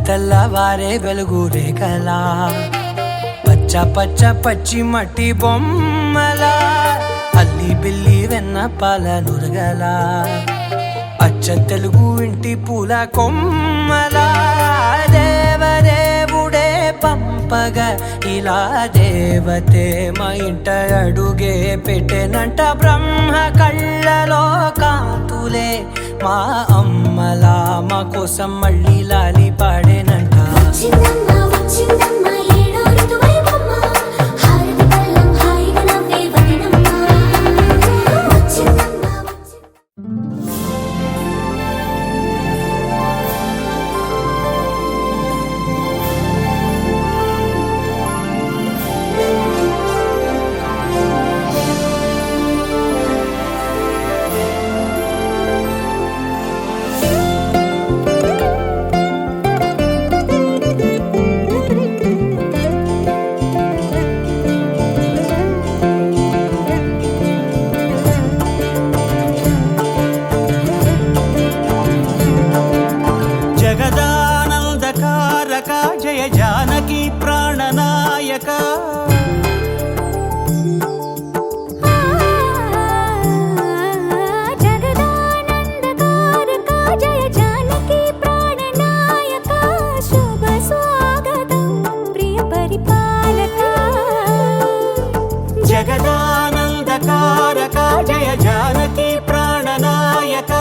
తెల్లవారే వెలుగు రేఖలా పచ్చ పచ్చ పచ్చి మట్టి బొమ్మలా అల్లి బిల్లి వెన్న పాల నురగలా అచ్చ తెలుగు ఇంటి పూల కొమ్మలా దేవదేవుడే పంపగా ఇలా దేవతే మా ఇంట అడుగే పెట్టెనంట బ్రహ్మ కళ్ళలో కాంతులే మా అమ్మలా మా కోసం మళ్ళీ లాలి పాడేనంట. జయ జానకి ప్రాణనాయక జగదానందకారక జయ జానకి ప్రాణనాయక శుభ స్వాగతం ప్రియ పరిపాలక జగదానందకారక జయ జానకి ప్రాణనాయక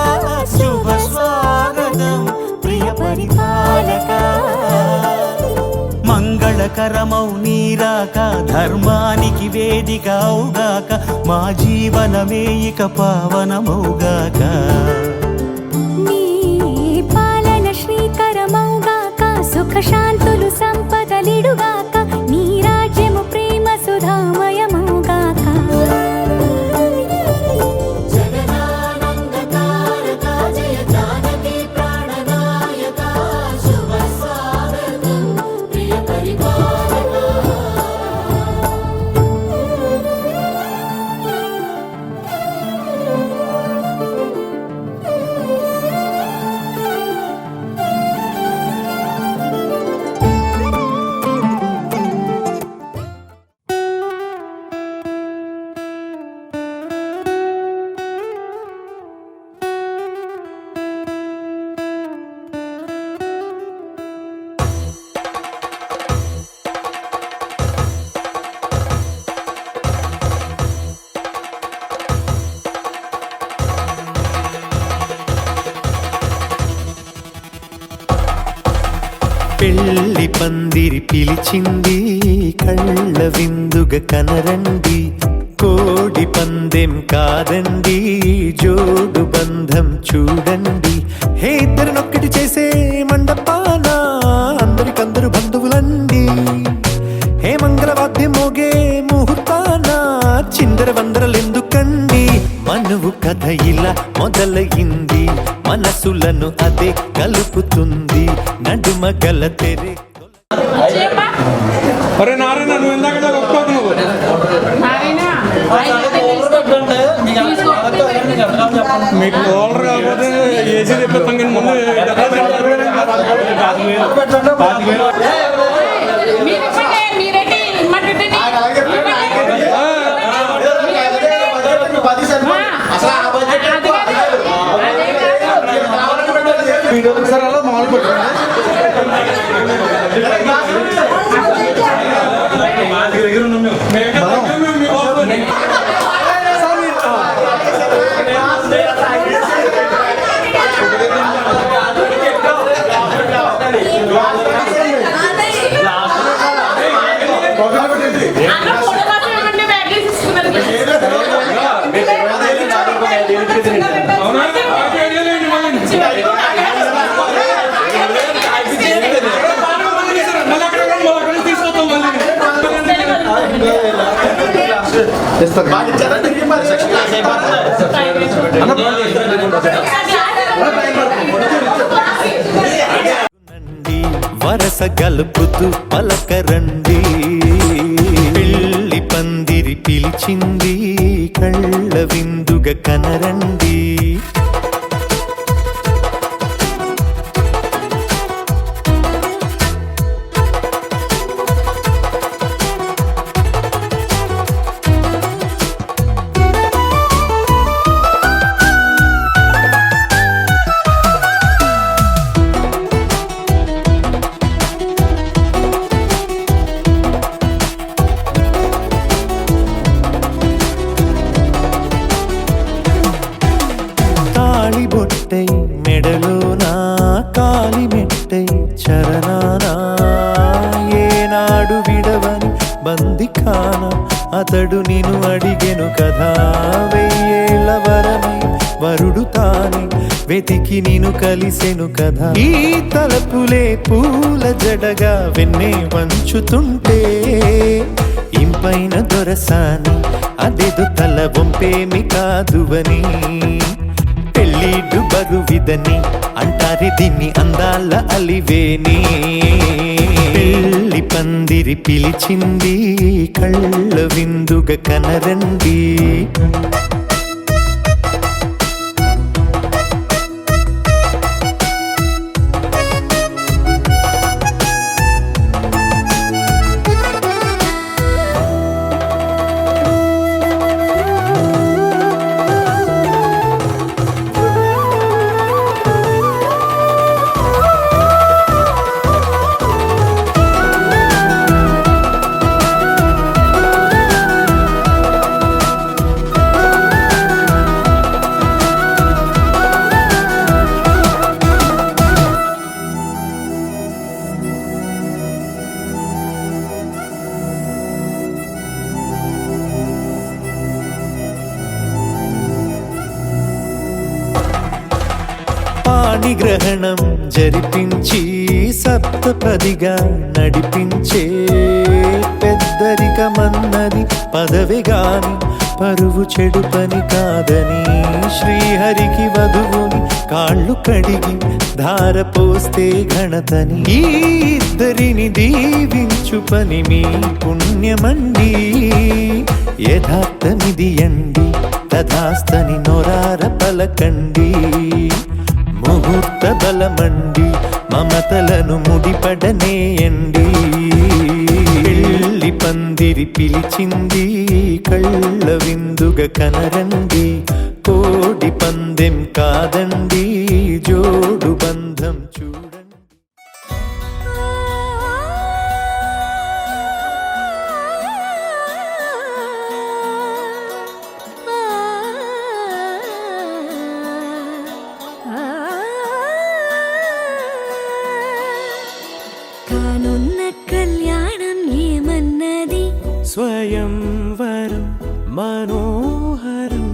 శుభ స్వాగతం ప్రియ పరిపాలక మంగళకరమౌ నీరాక ధర్మానికి వేదిక అవుగాక మా జీవనమే ఇక పావనమౌగాక నీ పాలన శ్రీకరమౌగాక సుఖ శాంతులు సంప పాలిడుగాక నీ రాజ్యము ప్రేమ సుధామయముగాక పెళ్లి పందిరి పిలిచింది కళ్ళ విందుగా కనరండి కోడి పందెం కాదండి జోడు బంధం చూడండి హే ఇద్దరినొక్కటి చేసే మండపాన అందరికందరు బంధువులండి హే మంగళవాద్యం మోగే ముహూర్తాన చిందర వందరలెందుకండి మనువు కథ ఇలా మొదలయింది మనసులను అదే కలుపుతుంది నడుమ గల తెరే అరే నారాయణ నువ్వు ఇందాక ఒప్పుకోకు నువ్వు మీకు ఓల్డర్ కాకపోతే ఏసీ తెప్పిస్తాం కానీ ముందు ఒకసారి అలా మామూలు పెట్టుకోండి వరస గలుపుతూ పలకరండి పెళ్లి పందిరి పిలిచింది కళ్ళ విందుగా కనరండి బొట్టై మెడలోనా కాలి మెట్టై చరణానా ఏనాడు విడవని బందికాన అతడు నిన్ను అడిగెను కదా వెయ్యేళ్ళ వరమై వరుడు తానే వెతికి నిన్ను కలిసెను కదా ఈ తలపులే పూల జడగా వెన్నే వంచుతుంటే ఇంపైన దొరసాని అదేదో తల వంపేమి కాదువని పెళ్ళిడు బరువిదని అంటారే దీన్ని అందాల అలివేని పెళ్లి పందిరి పిలిచింది కళ్ళ విందుగా కనరండి పాణిగ్రహణం జరిపించి సప్తపదిగా నడిపించే బ్రతకమన్నది పదవి గాని పరువు చెడు పని కాదని శ్రీహరికి వధువుని కాళ్ళు కడిగి ధార పోస్తే ఘనతని ఈ ఇద్దరిని దీవించు పని మీ పుణ్యమండి యథార్థమిది అండి తథాస్తని నొరార పలకండి ముహూర్త బలమండి మమతలను ముడిపడనేయండి పెళ్లి పందిరి పిలిచింది కళ్ళ విందుగా కనరండి కోడి పందెం కాదండి జోడు బంధం చూడండి కానున్న కళ్యాణం ఏమన్నది స్వయంవరం మనోహరం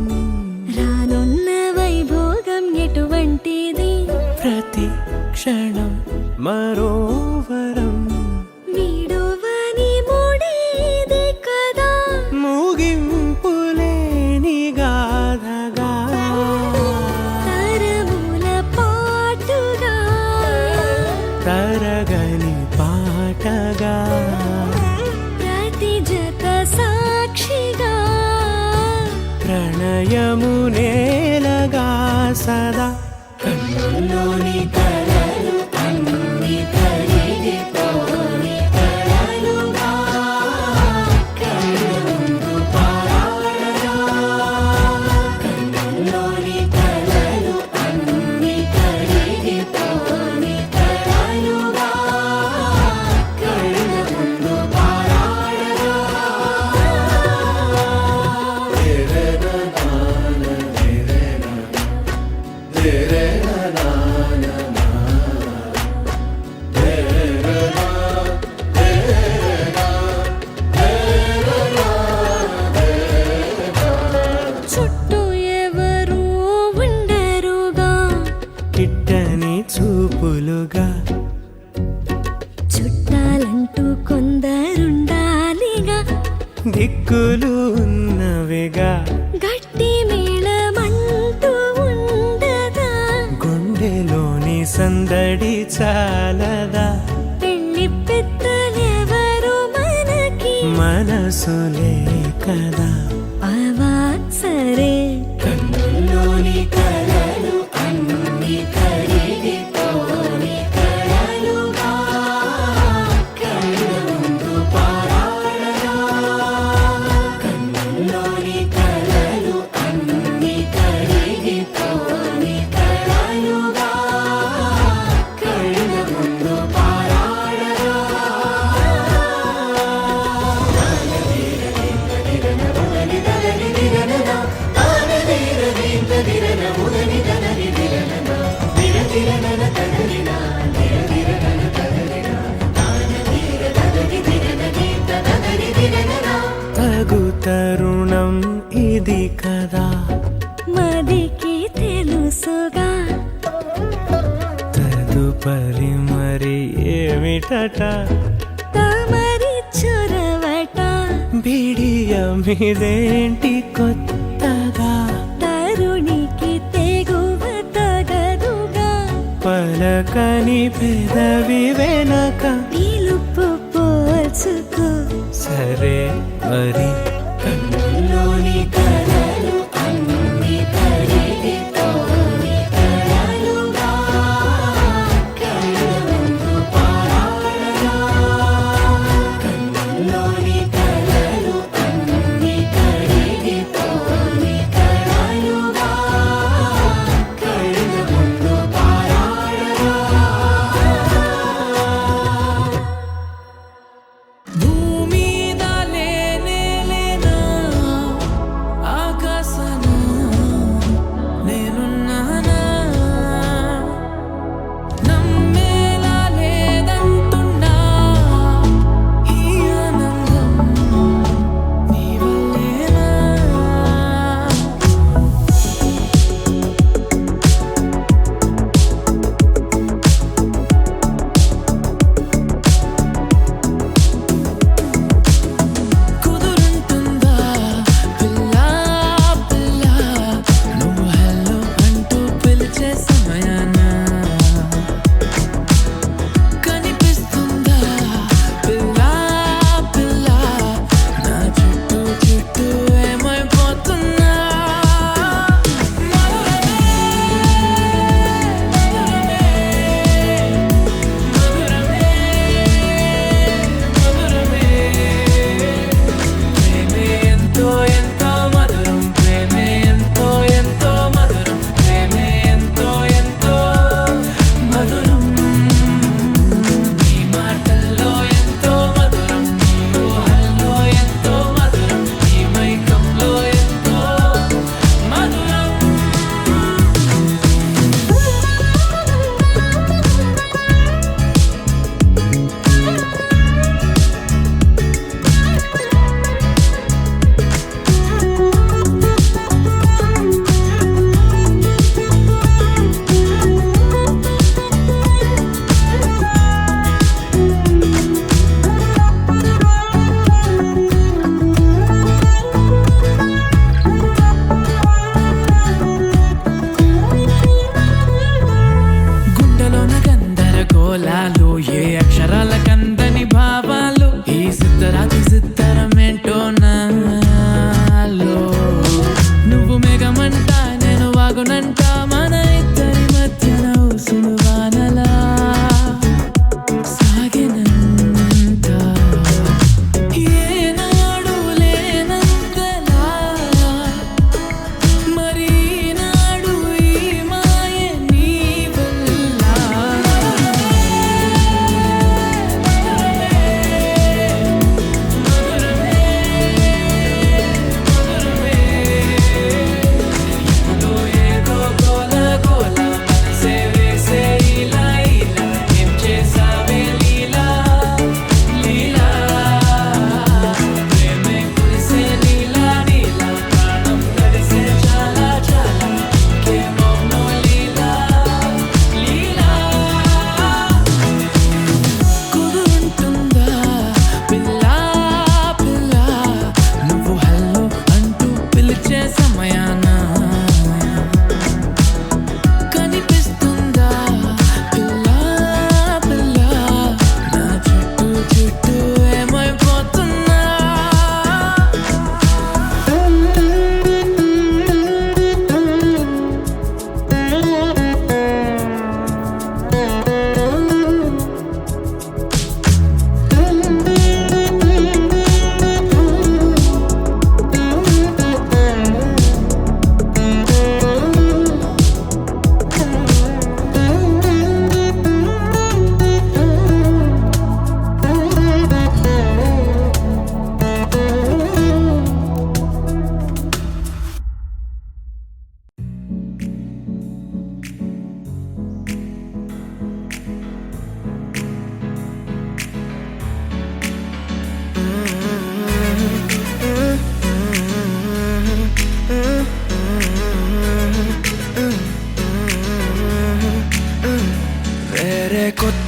రానున్న వైభోగం ఎటువంటిది ప్రతి క్షణం మరోవరం వీడువని మూడేది కదా ముగింపులేని గాథగా తరముల పాటుగా తరగని పాటగా ప్రతి జత సాక్షిగా ప్రణయము నేలగా సదా కన్నుల్లోని కలలు అన్ని కరిగిపోని కలలుగా కళ్ళుందు పారాడగా కన్నుల్లోని కలలు అన్ని కరిగిపోని కలలుగా కళ్ళుందు పారాడగా చుట్టూ ఎవరు ఉండరుగా కిట్టని చూపులుగా చుట్టాలంటూ కొందరుండాలిగా దిక్కులు ఉన్నవిగా గట్టి మేళమంటూ ఉండదా గుండెలోని సందడి చాలదా పెళ్లి పెద్దలెవరు మనకి మనసులే కదా అవా సరే కన్నుల్లోని కలలు అన్ని కరిగిపోని కలలుగా కళ్ళుందు పారాడగా కన్నుల్లోని కలలు అన్ని కరిగిపోని కలలుగా కళ్ళుందు పారాడగా తగు తరుణం ఇది కదా మదికి తెలుసుగా తదుపరి మరి ఏమిటట తమరి చొరవట బిడియమిదేంటి కొత్తగా తరుణికి తెగువ తగదుగా పలకని పెదవి వెనక పిలుపు పోల్చుకో సరే మరి కన్నుల్లోని కలలు అన్ని కరిగిపోని కలలుగా కళ్ళుందు పారాడగా కన్నుల్లోని కలలు అన్ని కరిగిపోని కలలుగా కళ్ళుందు పారాడగా భూమిద లేనే లేని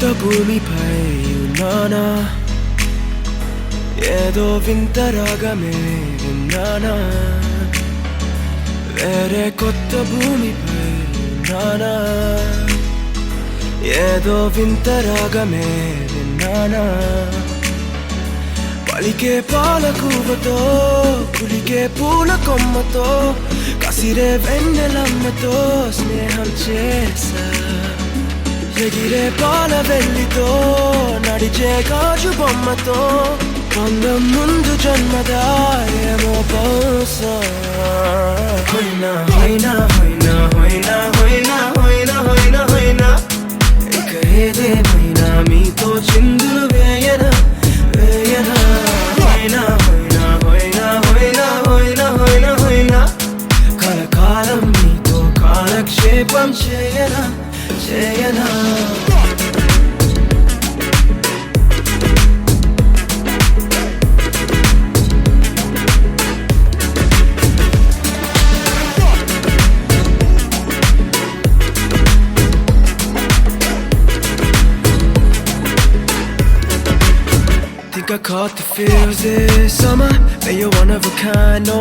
కొత్త భూమిపై ఉన్నానా, ఏదో వింత రాగమే విన్నానా, వేరే కొత్త భూమిపై ఉన్నానా, ఏదో వింత రాగమే విన్నానా. పలికే పాలకూవతో కులికే పూల కొమ్మతో కసిరే వెన్నెలమ్మతో స్నేహం చేసా. ఎగిరే పాల వెల్లితో నడిచే గాజు బొమ్మతో అందం ముందు జన్మదా ఏమో బహుశా. హోయినా హోయినా హోయినా హోయినా హోయినా హోయినా హోయినా హోయినా ఇక ఏదేమైనా మీతో చిందులు వేయనా వేయనా. హోయినా హోయినా హోయినా హోయినా హోయినా హోయినా హోయినా కలకాలం మీతో కాలక్షేపం చేయనా చేయనా. Think I caught the feels this summer. Bet you're one of a kind, no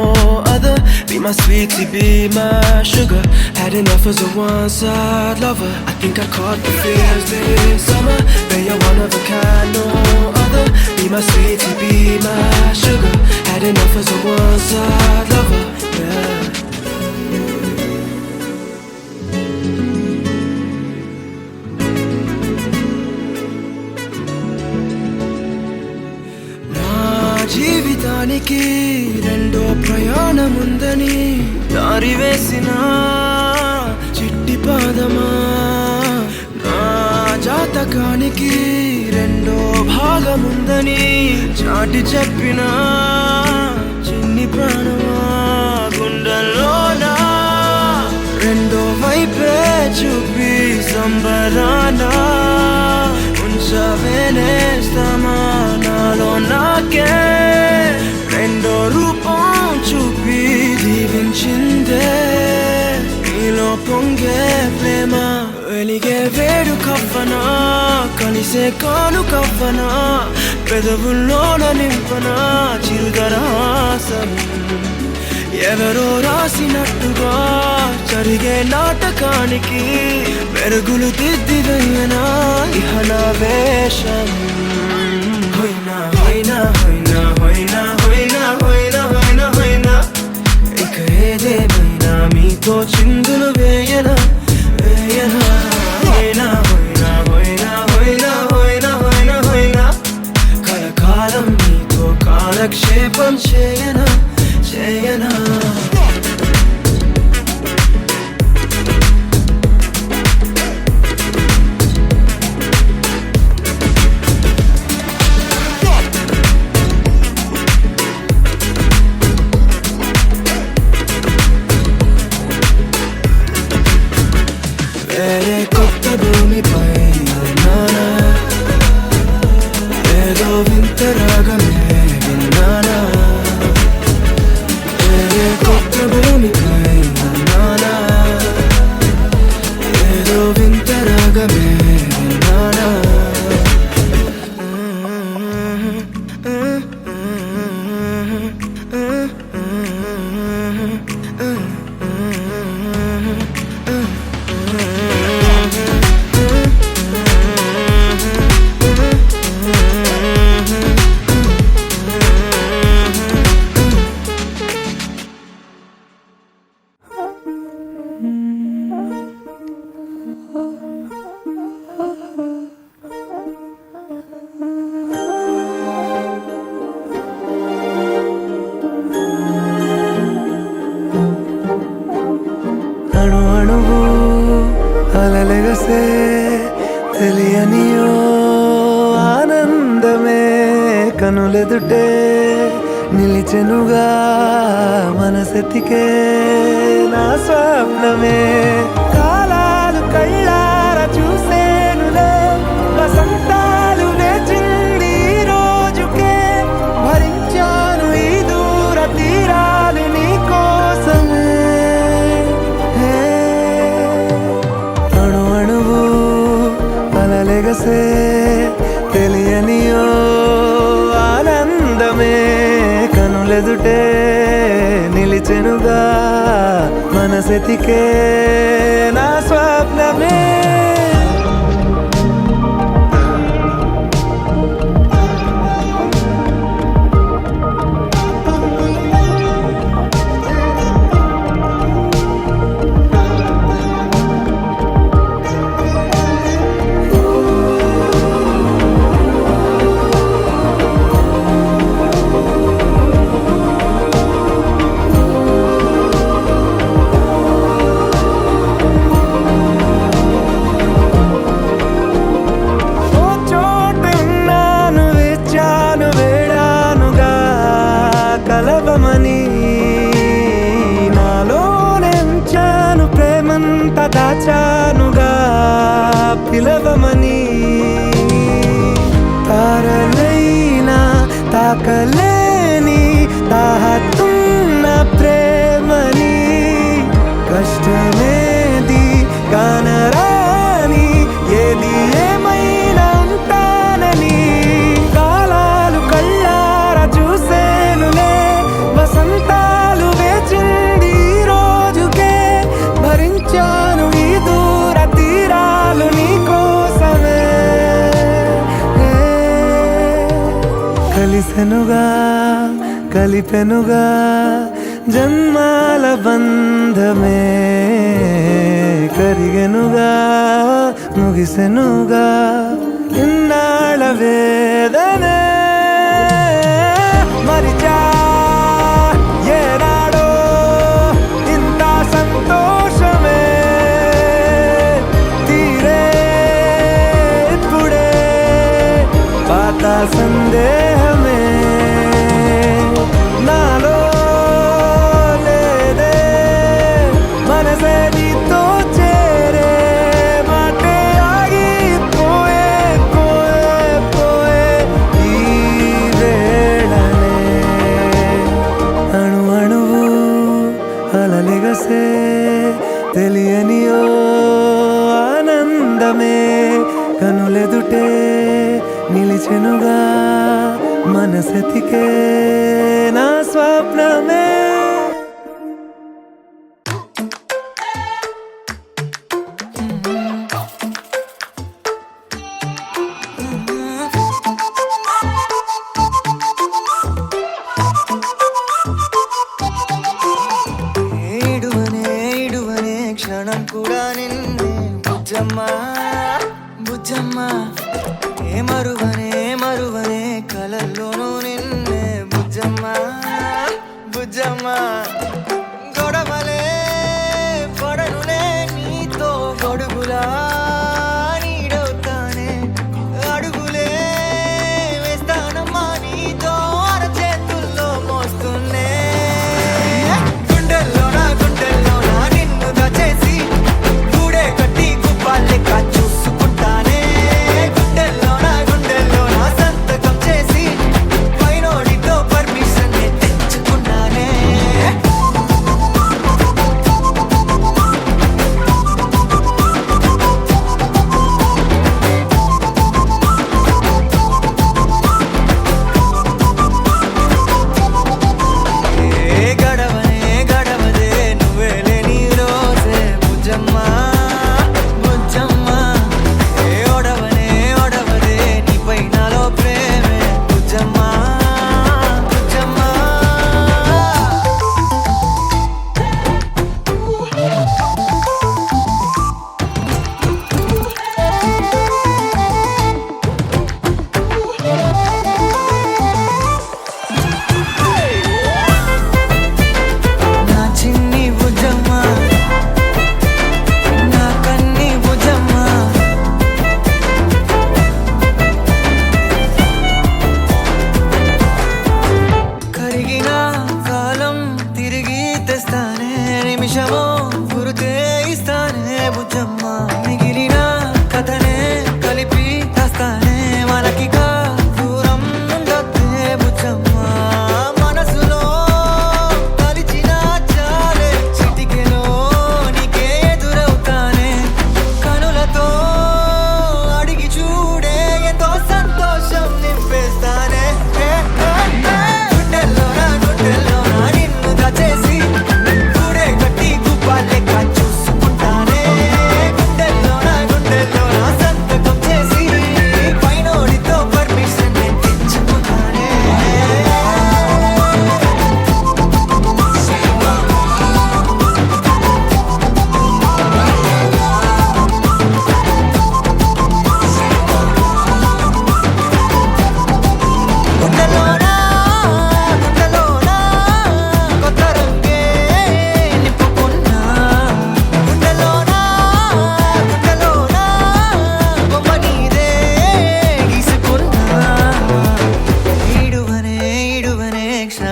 other. Be my sweetie, be my sugar. Had enough as a one-side lover. I think I caught the feels this summer. Bet you're one of a kind, no other. Be my sweetie, be my sugar. Had enough as a one-side lover. Yeah. జీవితానికి రెండో ప్రయాణముందని దారి వేసిన చిట్టి పాదమా, నా జాతకానికి రెండో భాగముందని చాటి చెప్పిన చిన్ని ప్రాణమా. గుండెల్లోనా రెండో వైపే చూపి సంబరానా ఉంచవేనేస్తామా నాలో నాకే రెండో రూపం చూపి దీవించిందే నీలో పొంగే ప్రేమ. వెలిగే వేడు కవ్వనా కలిసే కాను కవ్వనా పెదవుల్లోన నింపనా చిరుదరాసం. ఎవరో రాసినట్టుగా జరిగే నాటకానికి మెరుగులు దిద్దిదయ్యనా ఇహ నా వేషం. హోయినా హోయినా హోయినా హోయినా హోయినా హోయినా హోయినా హోయినా ఇక ఏదేమైనా మీతో చిందులు వేయనా వేయనా. హోయినా హోయినా హోయినా హోయినా హోయినా హోయినా హోయినా కలకాలం మీతో కాలక్షేపం చేయనా చేయనా. వేరే కొత్త భూమిపై ఉన్నానా, ఏదో వింత రాగమే విన్నానా. వేరే కొత్త భూమిపై ఉన్నానా, ఏదో వింత రాగమే విన్నానా. అణు అణువు అలలెగసే తెలియనియో ఆనందమే కనులెదుటే నిలిచెనుగా మనసెతికే నా స్వప్నమే. కాలాలు కళ్ళార చూసేనులే వసంతాలు వేచింది ఈ రోజుకే. భరించాను ఈ దూర తీరాలు నీ కోసమే. అణు అణువు అలలెగసే కనులెదుటే నిలిచెనుగా మనసెతికే నా స్వప్నమే దాచానుగా పిలవమని తారలైనా తాకలేని తాహతున్న ప్రేమని కష్టమేది కానరాని ఏది ఏమైనా ఉంటానని కాలాలు కళ్ళారా చూసేనులే వసంతాలు వేచింది ఈ రోజుకే భరించాను ఈ దూర తీరాలు నీ కోసమే కలిసెనుగా కలిపెనుగా జన్మాల బంధమే కరిగెనుగా ముగిసెనుగా ఇన్నాళ్ళ వేదనే మరిచా ఏనాడో ఇంత సంతోషమే తీరే ఇప్పుడే పాత సందేహమే నాలో లేదే మనసే నీతో చేరే మాటే ఆగిపోయే పోయే పోయే ఈ వేళనే అణు అణువు అలలిగసే తెలియనియో ఆనందమే కనులెదుటే నిలిచెనుగా మనసెతికే నా స్వప్నమే ఇడువనే క్షణం కూడా నిన్నే బుజ్జమ్మా బుజ్జమ్మా మరువనే కలల్లోనూ నిన్నే బుజ్జమ్మా బుజ్జమ్మ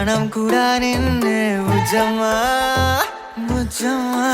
ప్రాణం కూడా నిన్నే బుజ్జమ్మా బుజ్జమ్మా.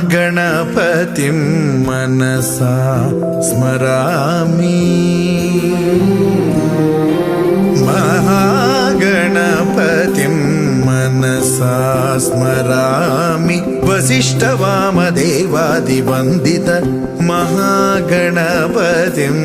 महागणपतिं मनसा स्मरामि महागणपतिं मनसा स्मरामि वसिष्ठवामदेवादिवन्दित महागणपतिम्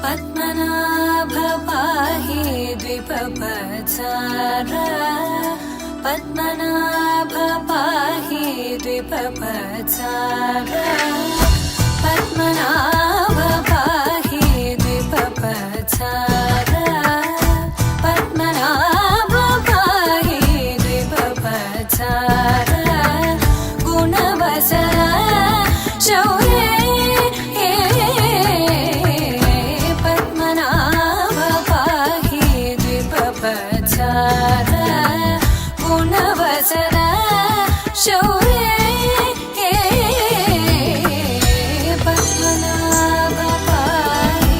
पद्मनाभ पाहि द्विपपचार पद्मनाभ पाहि द्विपपचार पद्मनाभ पाहि द्विपपचार पद्मनाभ पाहि द्विपपचार गुणवसर शौर्ये गुणवसर शौर्ये पद्मनाभ पाहि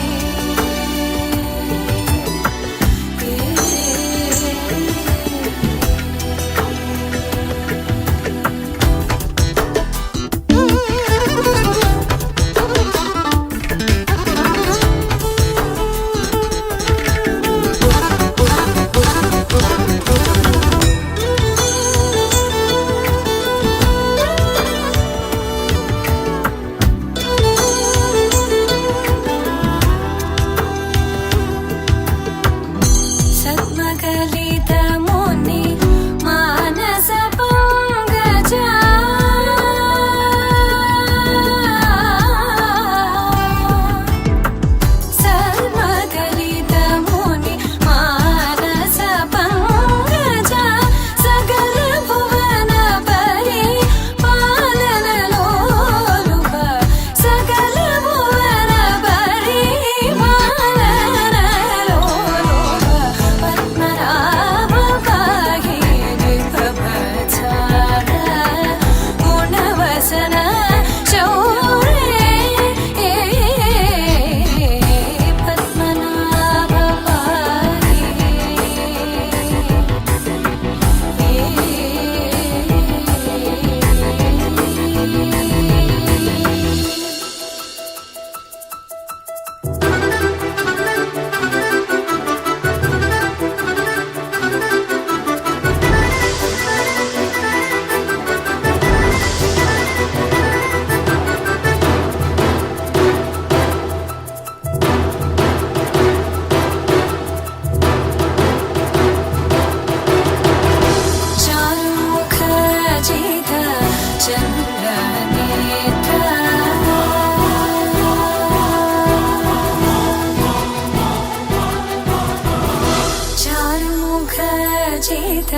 ललित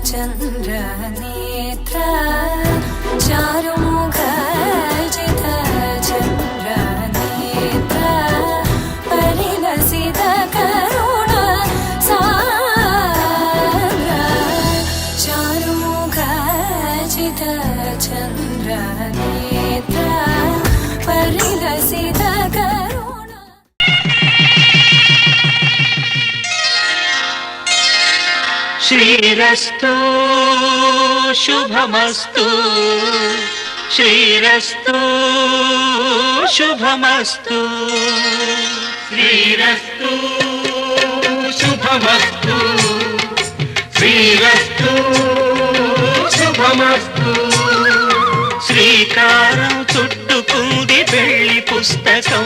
चन्द्रनेत्र चारुमुखजित चन्द्रनेत्र परिलसित करुण सान्द्र चारुमुखजित चन्द्रनेत्र परिलसित करुण श्रीरस्तु शुभमस्तु श्रीरस्तु शुभमस्तु श्रीरस्तु शुभमस्तु श्रीरस्तु शुभमस्तु శ్రీకారం చుట్టుకుంది పెళ్లి పుస్తకం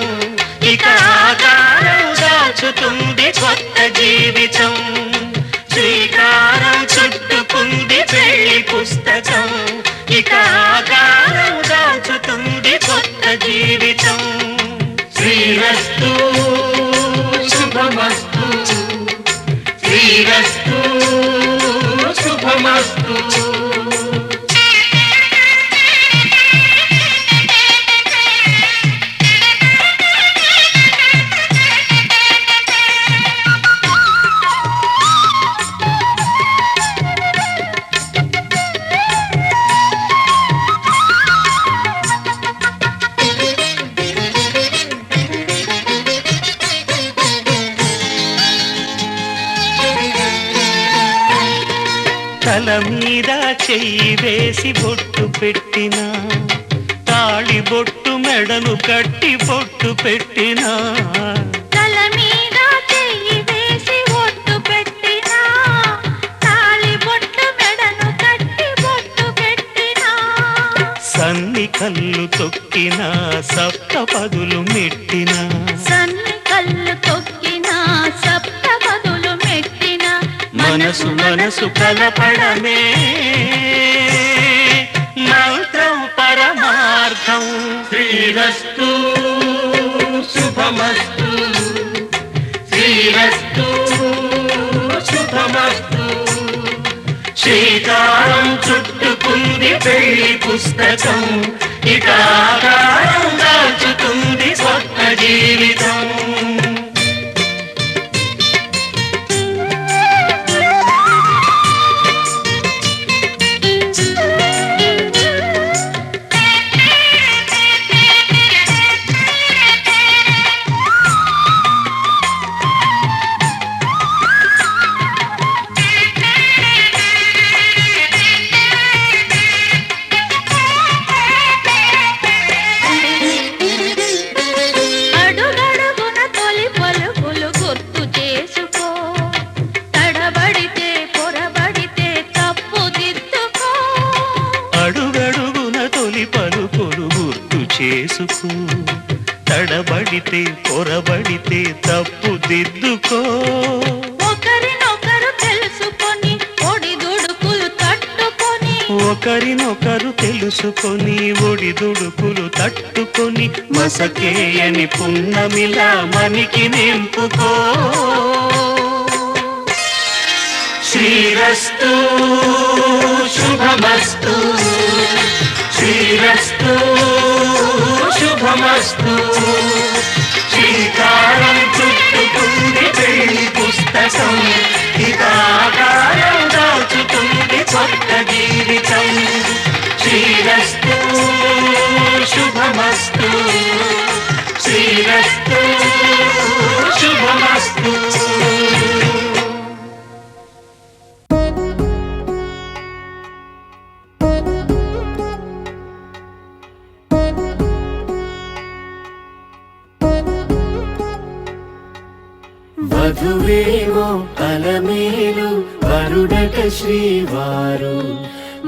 ఇక ఆకారం దాచుతుంది కొత్త జీవితం శ్రీకారం చుట్టుకుంది పెళ్లి పుస్తకం ఇక ఆకారం దాచుతుంది కొత్త జీవితం శ్రీరస్తు శుభమస్తు శ్రీరస్తు శుభమస్తు తల మీద చెయ్యి వేసి బొట్టు పెట్టినా తాళి బొట్టు మెడను కట్టి బొట్టు పెట్టినా తల మీద చెయ్యి వేసి బొట్టు పెట్టినా తాళి బొట్టు మెడను కట్టి బొట్టు పెట్టినా సన్ని కళ్ళు తొక్కినా సప్త పదులు మెట్టినా సన్ని కళ్ళు తొక్కినా సప్త పదులు మెట్టినా మనసు మనసు కలపడమే మంత్రం పరమార్థం శ్రీరస్తు శుభమస్తు శ్రీరస్తు శుభమస్తు శ్రీకారం చుట్టుకుంది పెళ్లి పుస్తకం ఇక ఆకారం దాచుతుంది కొత్త జీవితం చేసుకో తడబడితే పొరబడితే తప్పు దిద్దుకో ఒకరినొకరు తెలుసుకొని ఒడిదుడుకులు తట్టుకొని ఒకరినొకరు తెలుసుకొని ఒడిదుడుకులు తట్టుకొని మసకేయని పున్నమిలా మనికి నింపుకో శ్రీరస్తు శుభమస్తు శ్రీరస్తు శుభమస్తు శ్రీకారం చుట్టుకుంది పెళ్లి పుస్తకం ఇకాకారం దాచుతుంది కొత్త జీవితం శ్రీరస్తు శుభమస్తు శ్రీరస్తు శుభమస్తు వధువేమో అలమేలు వరుడట శ్రీవారు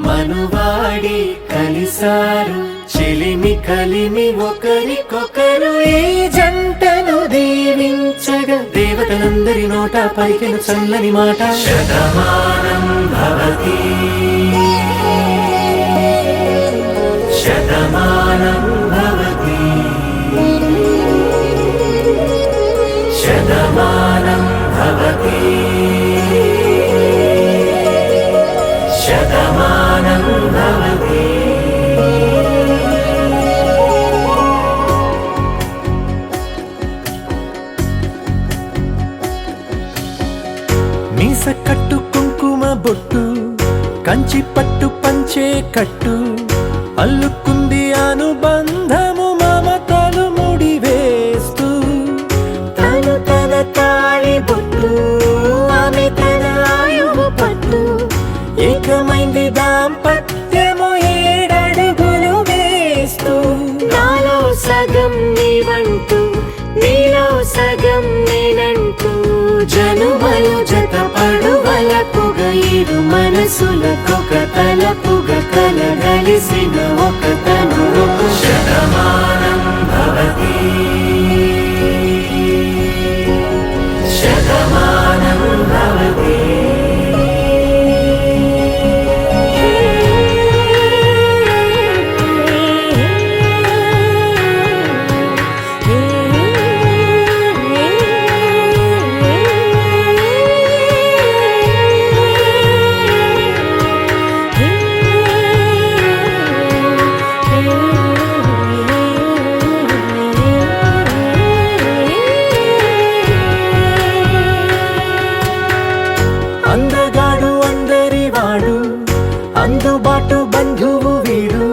మనువాడి కలిసారు చెలిమి కలిమి ఒకరికొకరు ఈ జంటను దీవించగా దేవతలందరి నోట పలికిన చల్లని మాట శతమానం భవతి శతమానం భవతి శతమానం భవతి శతమానం భవతి. మీస కట్టు కుంకుమ బొట్టు కంచి పట్టు పంచే కట్టు అల్లుకుంది అనుబంధము మమతలు ముడివేస్తూ తను తన తాళి బొట్టు ఆమె తన ఆయువు పట్టు ఏకమైంది దాంపత్యము 7 అడుగులు వేస్తూ నాలో సగం నీవంటూ నీలో సగం నేనంటూ జనుమలు జతపడు వలపుగ 7 మనసులకొక తలపుగ కలగలిసిన ఒక తనువు శతమానం భవతి. శతమానం భవతి. అందగాడు అందరివాడు అందుబాటు బంధువు వీడు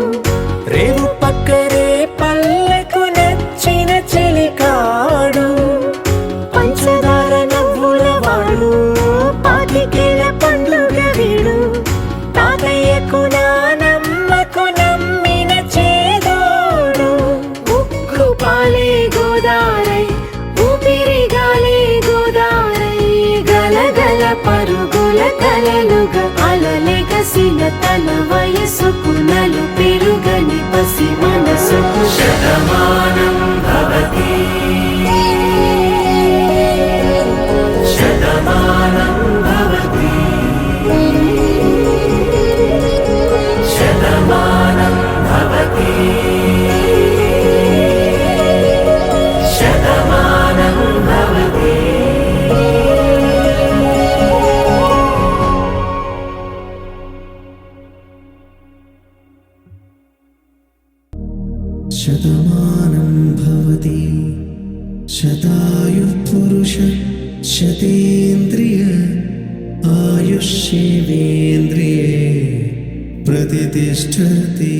రేవు పక్కరే పల్లెకు నచ్చిన చెలికాడు పంచదార నవ్వుల వాడు పాతికేల పండుగ వీడు తాతయ్యకు నానమ్మకు నమ్మిన చేదోడు ఉక్కు పాలే గోదారై ఊపిరిగాలే గోదారై గలగల పరుగుల కలలుగా అలలెగసిన తన వయసుకు నలు పెరుగని పసి మనసుకు శతమానం భవతి. శతమానం భవతి. శతమానం భవతి. శతమానం భవతి. శతమానం భవతి శతాయుః పురుష శతేంద్రియ ఆయుష్యేవేంద్రియే ప్రతిష్టతి.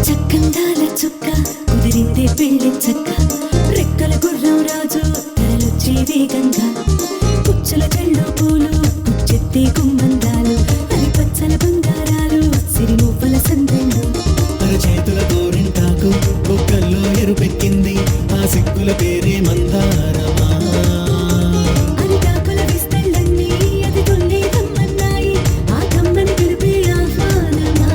చక్కందాల చుక్క కుదిరిందే పెళ్లి చక్క రెక్కల గుర్రం రాజు తరలొచ్చే వేగంగా కుచ్చుల చెళ్ళు పూలు కుచ్చెత్తే గుమ్మందాలు అది పచ్చల బంగారాలు సిరిమూపల సందెళ్ళు చేతుల గోరింటాకు బొక్కల్లో ఎరుపెక్కింది ఆ సిగ్గుల పేరే మందారమా. అరిటాకుల విస్తళ్ళన్నీ అది కొన్నే కమ్మన్నాయి ఆ కమ్మని పిలిపే ఆహ్వానమా.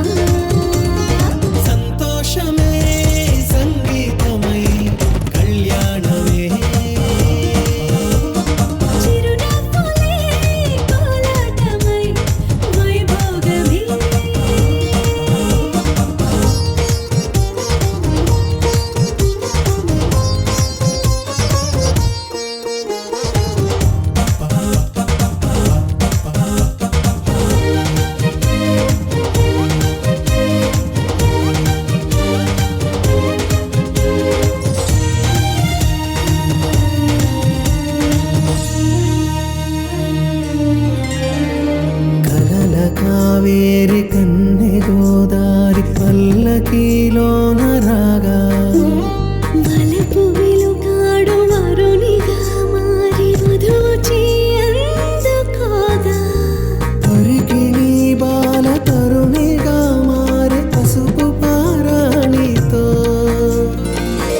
సంతోషమే సంగీతమై కళ్యాణమే చిరునవ్వులే కోలాటమై వైభోగమే. కలల కావేరి కన్నె గోదారి పల్లకీలోన రాగా వలపు వెలుగాడు వరునిగా మారి మధుచి అందుకోగా పరికిణి బాల తరుణిగా మారి పసుపు పారాణితో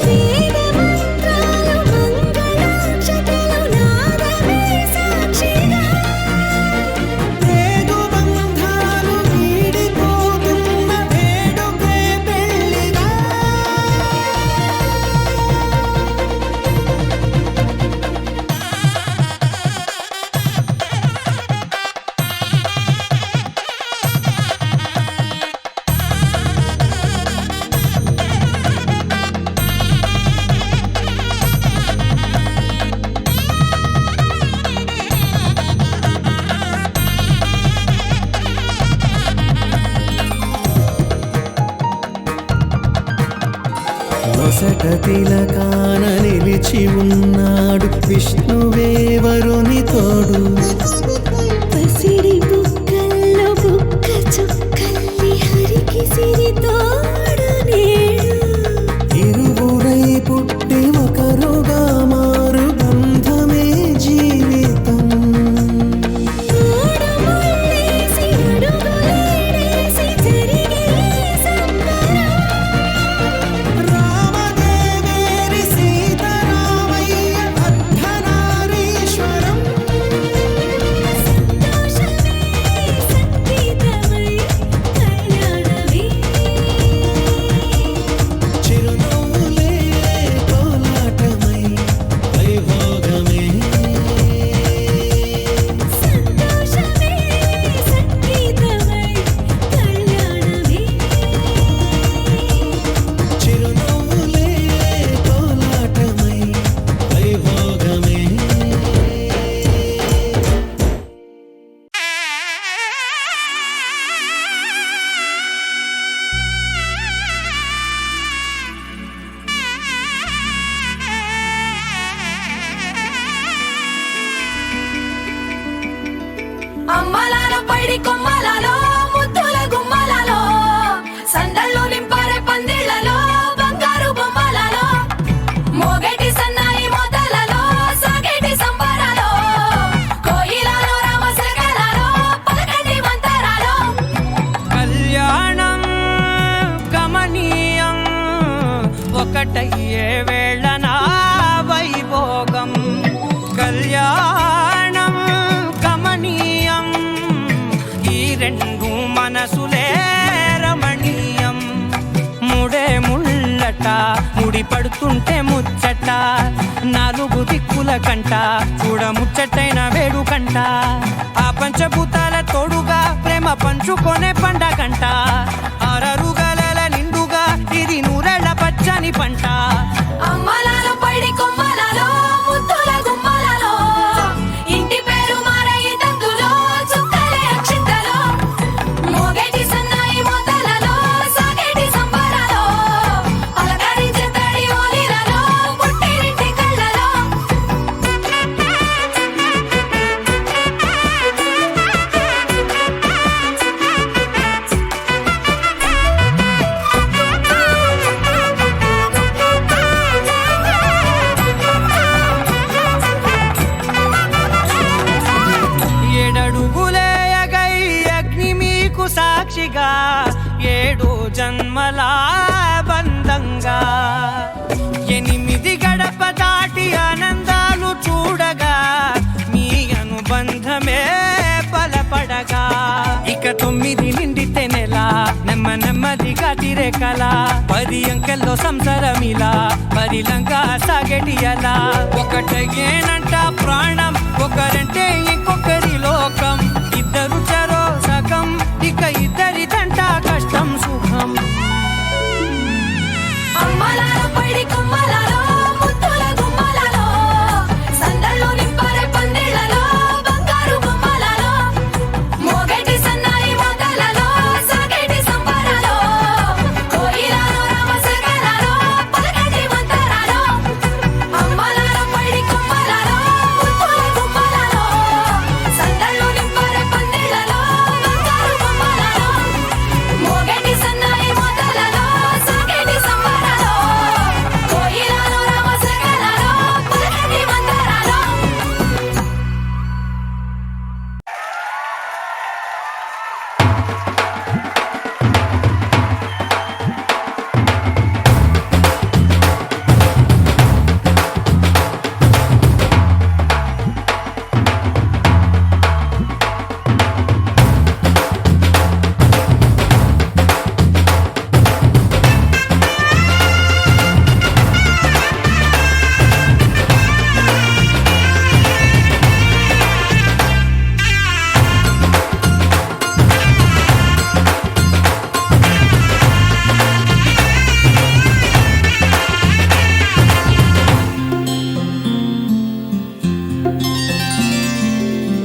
వేద మంత్రాలు మంగళాక్షతలు నాదమే సాక్షిగా బంధాలు బాసట తిలకాన నిలిచి ఉన్నాడు విష్ణువే వరుని తోడు. పసిడి బుక్కల్లో బుక్క చుక్కల్లి హరికి సిరి తోడు నేడు. ఇరువురై పుట్టి ఒకరుగా మారు బంధమే జీవితం. మూడు ముళ్ళేసి అడుగులేసి జరిగే సంబరం. రామదేవేరి సీతారామయ్య అర్ధనారీశ్వరం. సంతోషమే సంగీతమై కళ్యాణమే. చిరునవ్వులే కోలాటమై వైభోగమే. సంతోషమే సంగీతమై కళ్యాణమే. చిరునవ్వులే కోలాటమై వైభోగమే. అమ్మలాలో పైడి కొమ్మలలో ముద్దుల గుమ్మలలో సందళ్ళు నింపారే పందిళ్లలో బంగారు బొమ్మలలో మోగేటి సన్నాయి మోతలలో సాగేటి సంబరాలో కోయిలలో రామశకలలో పలకండి మంతరాలో. కళ్యాణం గమనీయం ఒకటయ్యే వేళనా వైభోగం. కళ్యాణం గమనీయం ఈ రెండు మనసులే రమణీయం. ముడే ముళ్ళట ముడి పడుతుంటే ముచ్చట నాలుగు దిక్కుల కంట చూడ ముచ్చటైన వేడుకంట. ఆ పంచభూతాల తోడుగా ప్రేమ పంచుకొనే పండగంట. ఆరరుగల నిండుగా ఇది నూరెళ్ళ పచ్చని పంట. అమ్మలాలో పైడి కొమ్మలలో ముద్దుల గుమ్మలలో ఇంటి పేరు మారయి తందులో చుక్కలే అక్షింతలో మోగేటి సన్నాయి మోతలలో సాగేటి సంబరాలో అలకరించే తడి ఓలిలలో పుట్టినింటి కళ్ళలో. ఏడడుగులేయగై అగ్ని మీకు సాక్షిగా 7 జన్మల బంధంగా 8 గడప దాటి ఆనందాలు చూడగా మీ అనుబంధమే బలపడగా. ఇక 9 నిండితే నెల నెమ్మదిగా తిరే కల 10 అంకెల్లో సంసారమిలా పరిలంగా సాగేటియలా. ఒకటేనంట ప్రాణం ఒకరంటే ఇంకొకరి లోకం. ఇద్దరు చరో సగం ఇక ఇద్దరిదంట కష్టం సుఖం. అమ్మలాలో పైడి కొమ్మలలో ముద్దుల గుమ్మలలో సందళ్ళు నింపారే పందిళ్లలో బంగారు బొమ్మలలో మోగేటి సన్నాయి మోతలలో సాగేటి సంబరాలో కోయిలలో రామశకలలో పలకండి మంతరాలో. అమ్మలాలో పైడి కొమ్మలలో ముద్దుల గుమ్మలలో సందళ్ళు నింపారే పందిళ్లలో బంగారు బొమ్మలలో మోగేటి సన్నాయి మోతలలో సాగేటి సంబరాలో కోయిలలో రామశకలలో పలకండి మంతరాలో.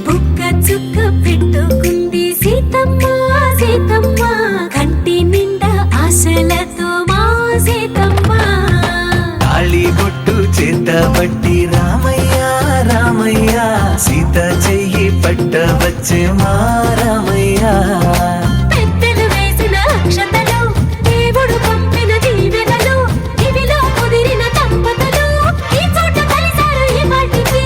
బుక్క చుక్క పెట్టుకుంది సీతమ్మ సీతమ్మ కంటి నిండా ఆశలతో మా సీతమ్మ. పట్టబట్టి రామయ్య రామయ్య సీత చెయ్యి పట్టవచ్చే మా రామయ్య పెద్దలు వేసిన అక్షతలు దేవుడు పంపిన దీవెనలు ఇవిలో కుదిరిన దంపతులు ఈ చోట కలిసారు ఈ పాటికి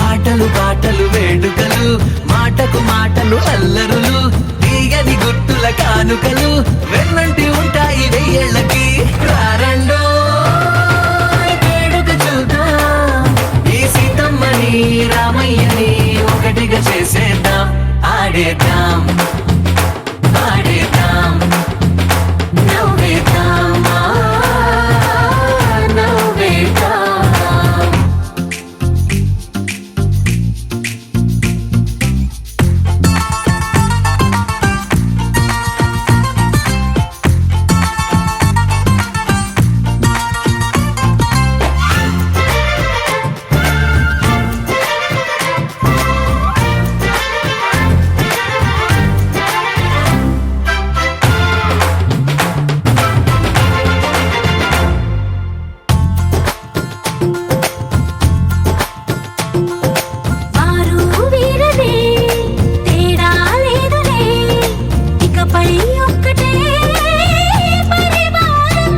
ఆటలు పాటలు వేడుకలు మాటకు మాటలు అల్లరులు తీయని గుర్తుల కానుకలు వెన్నంటి ఉంటాయి వెయ్యేళ్ళకి రారండో వేడుక చూద్దాం ఈ సీతమ్మని రామయ్యని ఒకటిగా చేసేద్దాం ఆడేద్దాం ఆడేద్దాం నవ్వేద్దాం నవ్వేద్దాం వారు వీరనే తేడా లేదులే ఇకపై ఒక్కటే పరివారం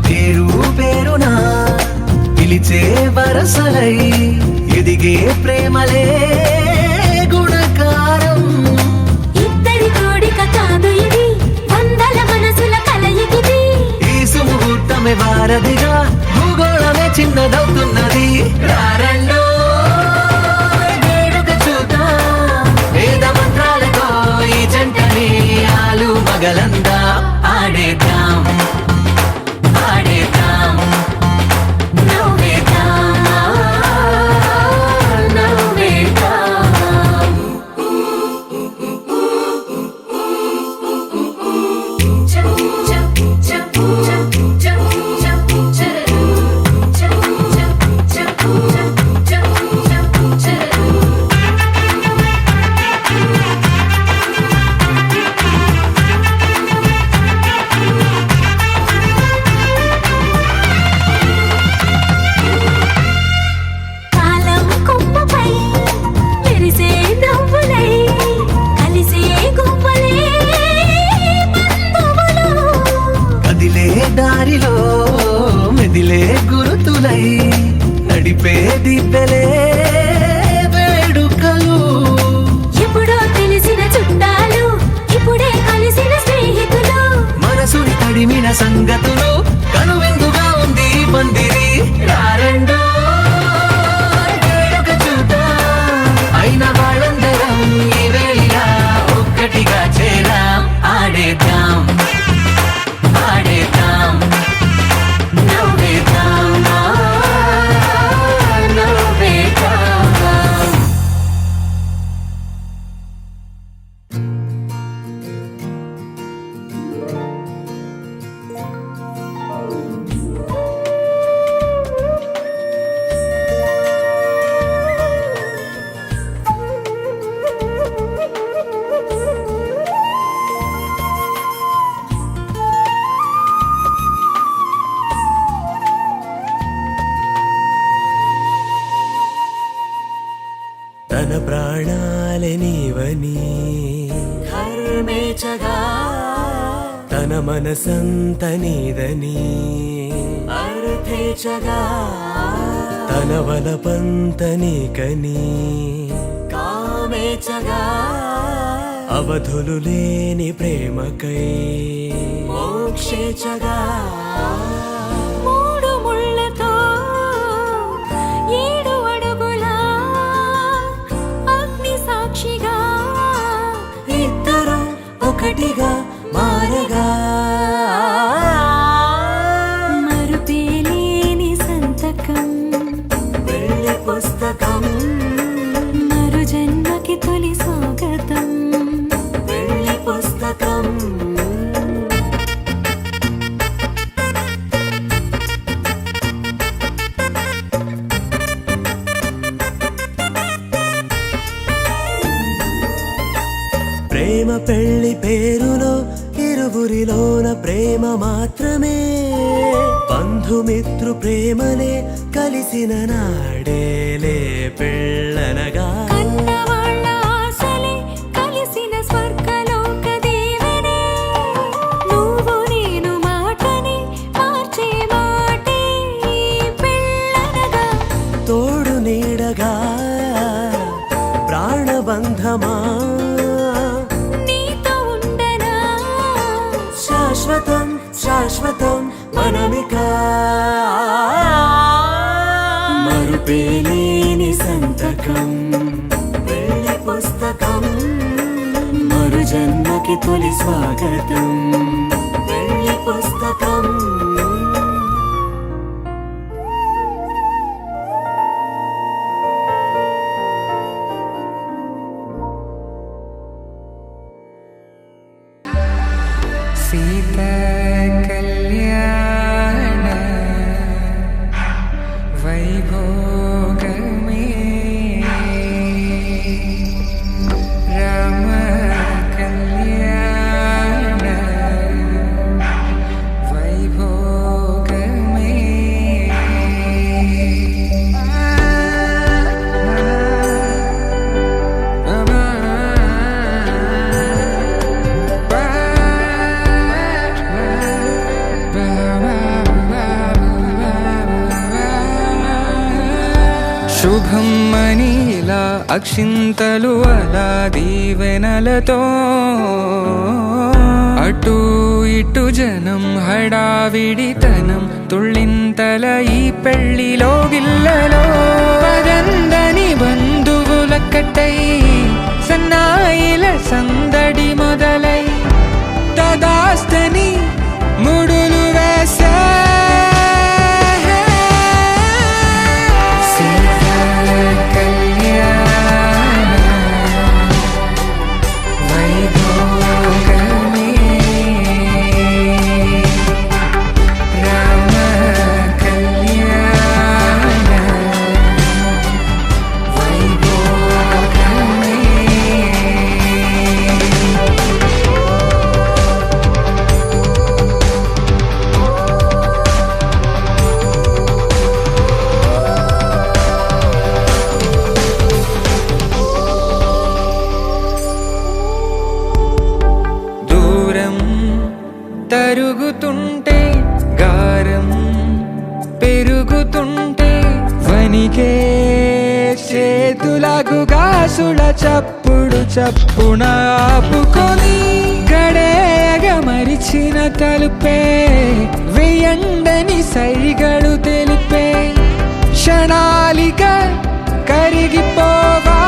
పేరు పేరునా పిలిచే వరసలై ఎదిగే ప్రేమలే గుణకారం ఇద్దరి కోడిక కాదు ఇది వందల మనసుల కలయికిది ఈ సుముహూర్తమే వారధిగా భూగోళమే చిన్నదవుతున్నది రారండో వేడుక చూద్దాం వేద మంత్రాలతో ఈ జంటని ఆలు మగలందా ఆడేద్దాం ఆడేద్దాం నవ్వేద్దాం నవ్వేద్దాం కాలం కొమ్మపై మెరిసే నవ్వులై కలిసే గువ్వలే బంధువులు కదిలే దారిలో మెదిలే గురుతులై నడిపే దిబ్బెలే వేడుకలు ఎప్పుడో తెలిసిన చుట్టాలు ఇప్పుడే కలిసిన స్నేహితులు మనసుని తడిమిన సంగతులు కనువిందుగా ఉంది ఈ పందిరి రారండో వేడుక చూద్దాం అయిన వాళ్ళందరం ఈ వేళ ఒక్కటిగా చేరాం ఆడేద్దాం ఆడేద్దాం నవ్వేద్దాం నవ్వేద్దాం తన ప్రాణాలే నీవని హర్మేచగా తన మనసంత నీదని అర్థేచగా తన వలపంత నీకని కామేచగా అవధులు లేని ప్రేమకై మోక్షేచగా మూడు ముళ్ళతో 7 అడుగుల అగ్ని సాక్షిగా ఇద్దరు ఒకటిగా మారగా మరుపేలేని సంతకం వెళ్ళి పుస్తకం మరు జన్మకి తొలి స్వాగతం వెళ్ళి పుస్తకం ప్రేమ పెళ్లి పేరులో ఇరువురు నలుగురిలోన ప్రేమ మాత్రమే బంధుమిత్రు ప్రేమనే కలిసిన నాడేలే పెళ్ళనగా కన్నవాళ్ళ ఆశలే కలిసిన స్వర్గలోక దీవెనే నువ్వు నేను మాటని మార్చే మాటే పెళ్ళనగా తోడు నీడగా ప్రాణబంధమా నీతో ఉండనా శాశ్వతం శాశ్వతం మనమిక మరుపేలేని సంతకం పెళ్లి పుస్తకం మరు జన్మకి తొలి స్వాగతం పెళ్లి పుస్తకం సీతా కళ్యాణ వైభోగమే రామ కళ్యాణ వైభోగమే శుభం మనీలా అక్షింతలు అలా దీవెనలతో అటు ఇటు జనం హడావిడితనం తుళ్ళింతల ఈ పెళ్లిలో గిల్లలో పదందని బంధువులక్కటై సన్నాయిల సందడి మొదలై తదాస్తని ముడులు వేసే తరుగుతుంటే గారం పెరుగుతుంటే వనికే చేతులకు గాసుల చప్పుడు చప్పున ఆపుకొని గడేగ మరిచిన తలుపే వెయ్యండని సైగడు తెలిపే క్షణాలిక కరిగిపోవా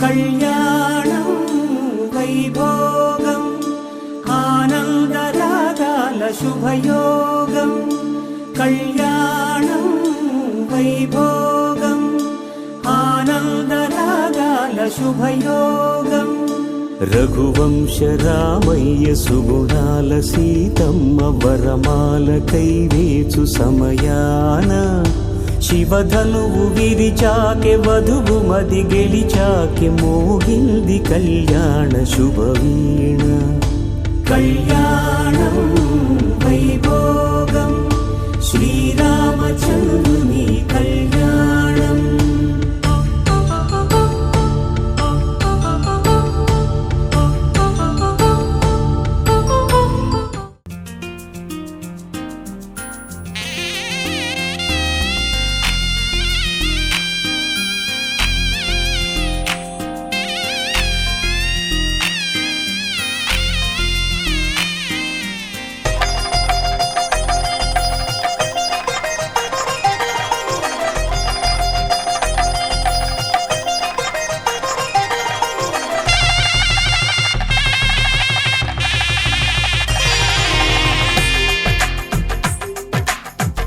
కళ్యాణం వైభోగం ఆనందరాగాల శుభయోగం కళ్యాణం వైభోగం ఆనందరాగాల శుభయోగం రఘువంశ రామయ్య సుగుణాల సీతమ్మ వరమాల కైవేచు సమయాన శివధనువు విరిచాకె వధువు మది గెలిచాకె మోగింది కళ్యాణ శుభవీణ కళ్యాణం వైభోగం శ్రీరామచంద్రుని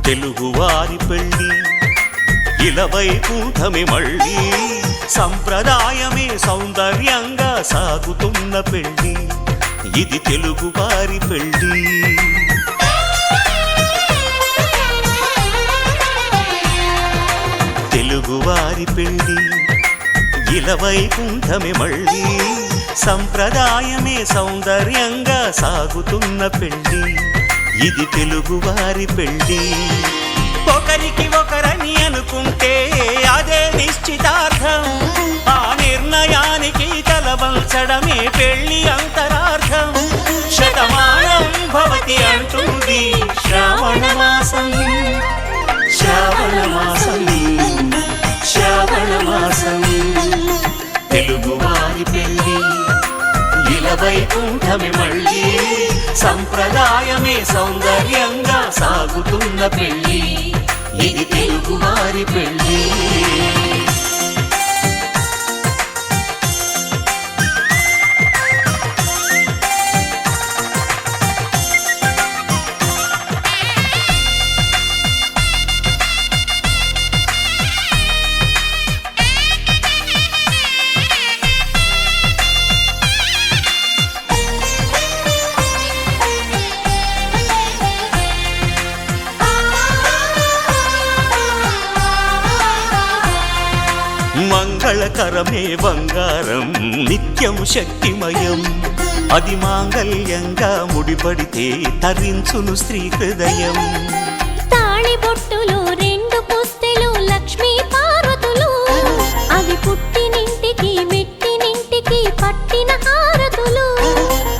తెలుగువారి పెళ్ళి ఇలవైకుంఠమే మళ్ళీ సంప్రదాయమే సౌందర్యంగా సాగుతున్న పెళ్ళి ఇది తెలుగువారి పెళ్ళి తెలుగువారి పెళ్ళి ఇలవైకుంఠమే మళ్ళీ సంప్రదాయమే సౌందర్యంగా సాగుతున్న పెళ్ళి ఇది తెలుగువారి పెళ్ళి ఒకరికి ఒకరని అనుకుంటే అదే నిశ్చితార్థం ఆ నిర్ణయానికి తలవంచడమే పెళ్ళి అంతరార్థం శతమానం భవతి అంటుంది శ్రావణ మాసం శ్రావణ మాసం శ్రావణ మాసం తెలుగువారి పెళ్ళి ఇలవైకుంఠమే మళ్ళీ సంప్రదాయమే సౌందర్యంగా సాగుతున్న పెళ్ళి ఇది తెలుగువారి పెళ్ళి మంగళకరమే బంగారం నిత్యం శక్తిమయం అది మాంగళ్యంగా ముడిపడితే తరించును స్త్రీ హృదయం తాళిబొట్టులో రెండు పుస్తెలు లక్ష్మీ పార్వతులు అవి పుట్టినింటికి మెట్టినింటికి పట్టిన హారతులు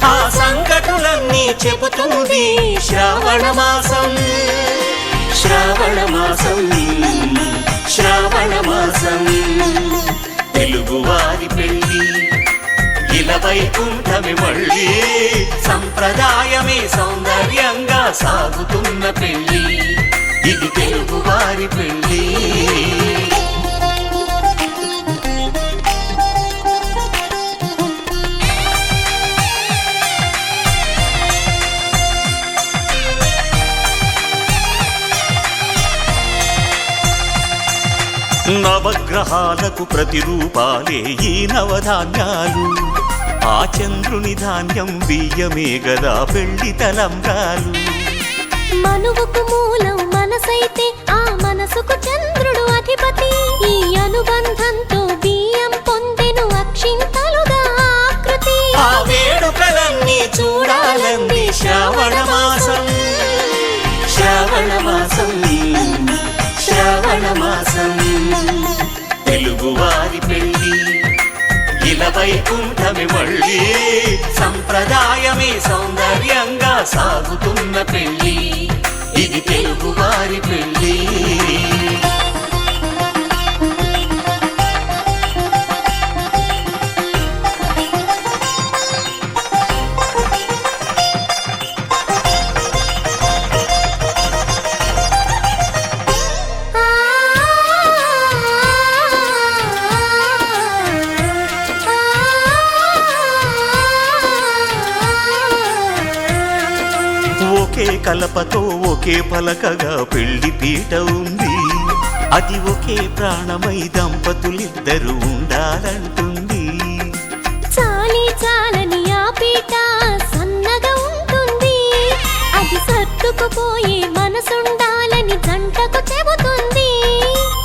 ఆ సంకటులన్నీ చెబుతుంది శ్రావణ మాసం శ్రావణ మాసం శ్రావణ మాసం తెలుగువారి పెళ్ళి ఇలవైకుంఠమే మళ్ళీ సంప్రదాయమే సౌందర్యంగా సాగుతున్న పెళ్ళి ఇది తెలుగువారి పెళ్ళి నవగ్రహాలకు ప్రతిరూపాలే ఈ నవధాన్యాలు ఆ చంద్రుని ధాన్యం బియ్యమే గదా పెళ్లి తలంబ్రాలు మనువుకు మూలం మనసైతే ఆ మనసుకు చంద్రుడు అధిపతి ఈ అనుబంధంతో బియ్యం పొందెను అక్షింతలుగా ఆకృతి ఆ వేడుకలన్నీ చూడాలంది శ్రావణ మాసం శ్రావణ మాసం శ్రావణ మాసం తెలుగువారి పెళ్ళి ఇలవైకుంఠమే మళ్ళీ సంప్రదాయమే సౌందర్యంగా సాగుతున్న పెళ్ళి ఇది తెలుగువారి పెళ్ళి ఒకే కలపతో ఒకే పలకగా పెళ్లి పీట ఉంది అది ఒకే ప్రాణమై దంపతులిద్దరూ ఉండాలంటుంది చాలి చాలని ఆ పీట సన్నగా ఉంటుంది అది సర్దుకుపోయే మనసుండాలని జంటకు చెబుతుంది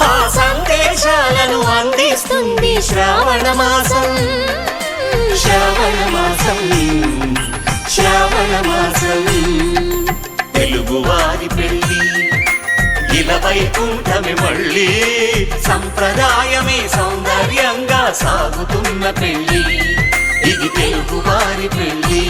ఆ సందేశాలను అందిస్తుంది శ్రావణ మాసం శ్రావణ మాసం శ్రావణ మాసం తెలుగువారి పెళ్ళి ఇలవైకుంఠమే మళ్ళీ సంప్రదాయమే సౌందర్యంగా సాగుతున్న పెళ్ళి ఇది తెలుగువారి పెళ్ళి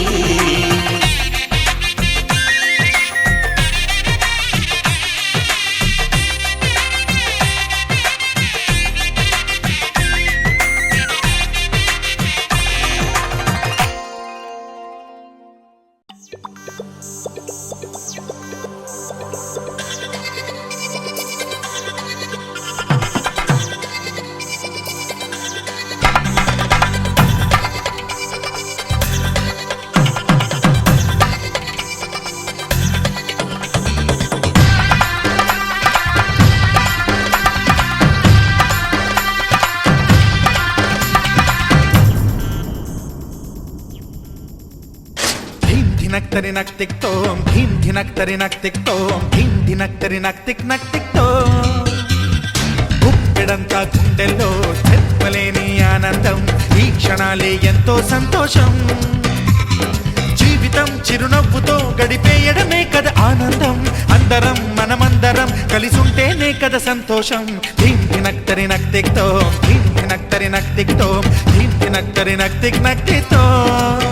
ధినక్తరినక్ తిక్తోం ధీం ధినక్తరినక్ తిక్తోం ధీం ధినక్తరినక్ తిక్నక్ తిక్తోం గుప్పెడంతా గుండెల్లో చెప్పలేని ఆనందం ఈ క్షణాలే ఎంతో సంతోషం జీవితం చిరునవ్వుతో గడిపేయడమే కదా ఆనందం అందరం మనమందరం కలిసుంటేనే కదా సంతోషం ధీం ధినక్తరినక్ తిక్తోం ధీం ధినక్తరినక్ తిక్తోం ధీం ధినక్తరినక్ తిక్నక్ తిక్తోం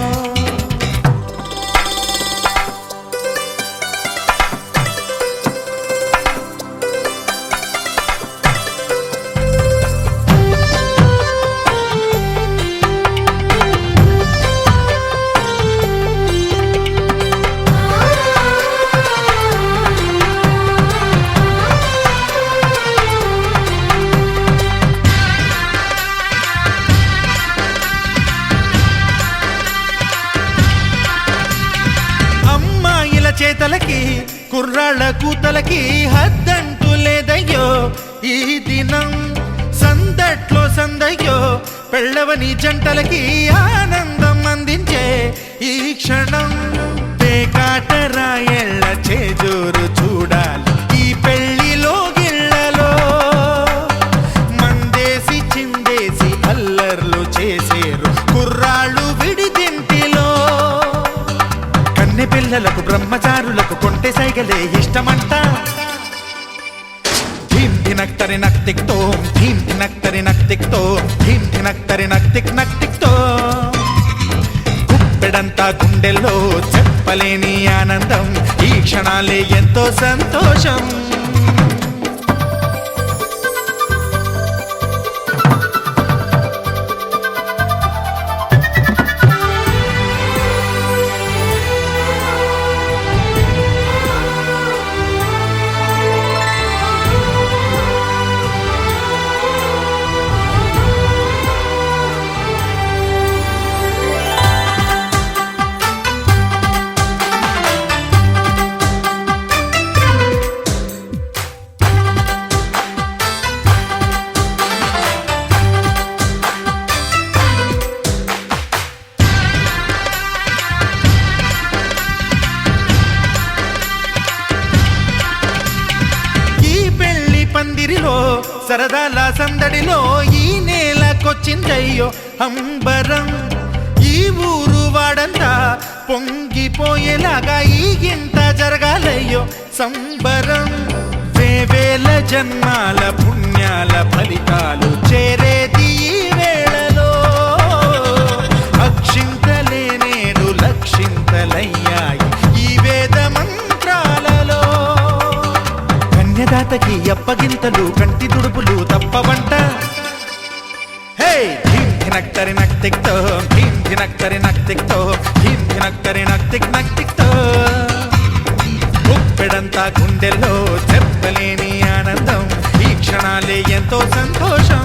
చేతలకి కుర్రాళ్ళ కూతలకి హద్దంటూ లేదయ్యో ఈ దినం సందట్లో సందయ్యో పెళ్ళవని జంటలకి ఆనందం అందించే ఈ క్షణం పేకాటరాయళ్ళ చేజోరు చూడాలి ఈ పెళ్లిలో గిళ్ళలో మందేసి చిందేసి అల్లర్లు చేసేరు కుర్రాళ్ళు విడిదింటిలో పిల్లలకు బ్రహ్మచారులకు కొంటె సైగలే ఇష్టమంట ధీం ధినక్తరినక్ తిక్తోం ధీం ధినక్తరినక్ తిక్తోం ధీం ధినక్తరినక్ తిక్నక్ తిక్తోం గుప్పెడంతా గుండెల్లో చెప్పలేని ఆనందం ఈ క్షణాలే ఎంతో సంతోషం సరదాల సందడిలో ఈ నేలకొచ్చిందయ్యో అంబరం ఈ ఊరు వాడంతా పొంగిపోయేలాగా ఈ గింత జరగాలయ్యో సంబరం వేవేల జన్మాల పుణ్యాల ఫలితాలు చేరేది ఈ వేళలో అక్షింతలే నేడు లక్షింతలయ్యాయి ఈ వేద మంత్రాలలో కన్యదాతకి అప్పగింతలు కంటి దుడుపులు తప్పవంట హే ధీం ధినక్తరినక్ తిక్తోం ధీం ధినక్తరినక్ తిక్తోం ధీం ధినక్తరినక్ తిక్నక్ తిక్తోం గుప్పెడంతా గుండెల్లో చెప్పలేని ఆనందం ఈ క్షణాలే ఎంతో సంతోషం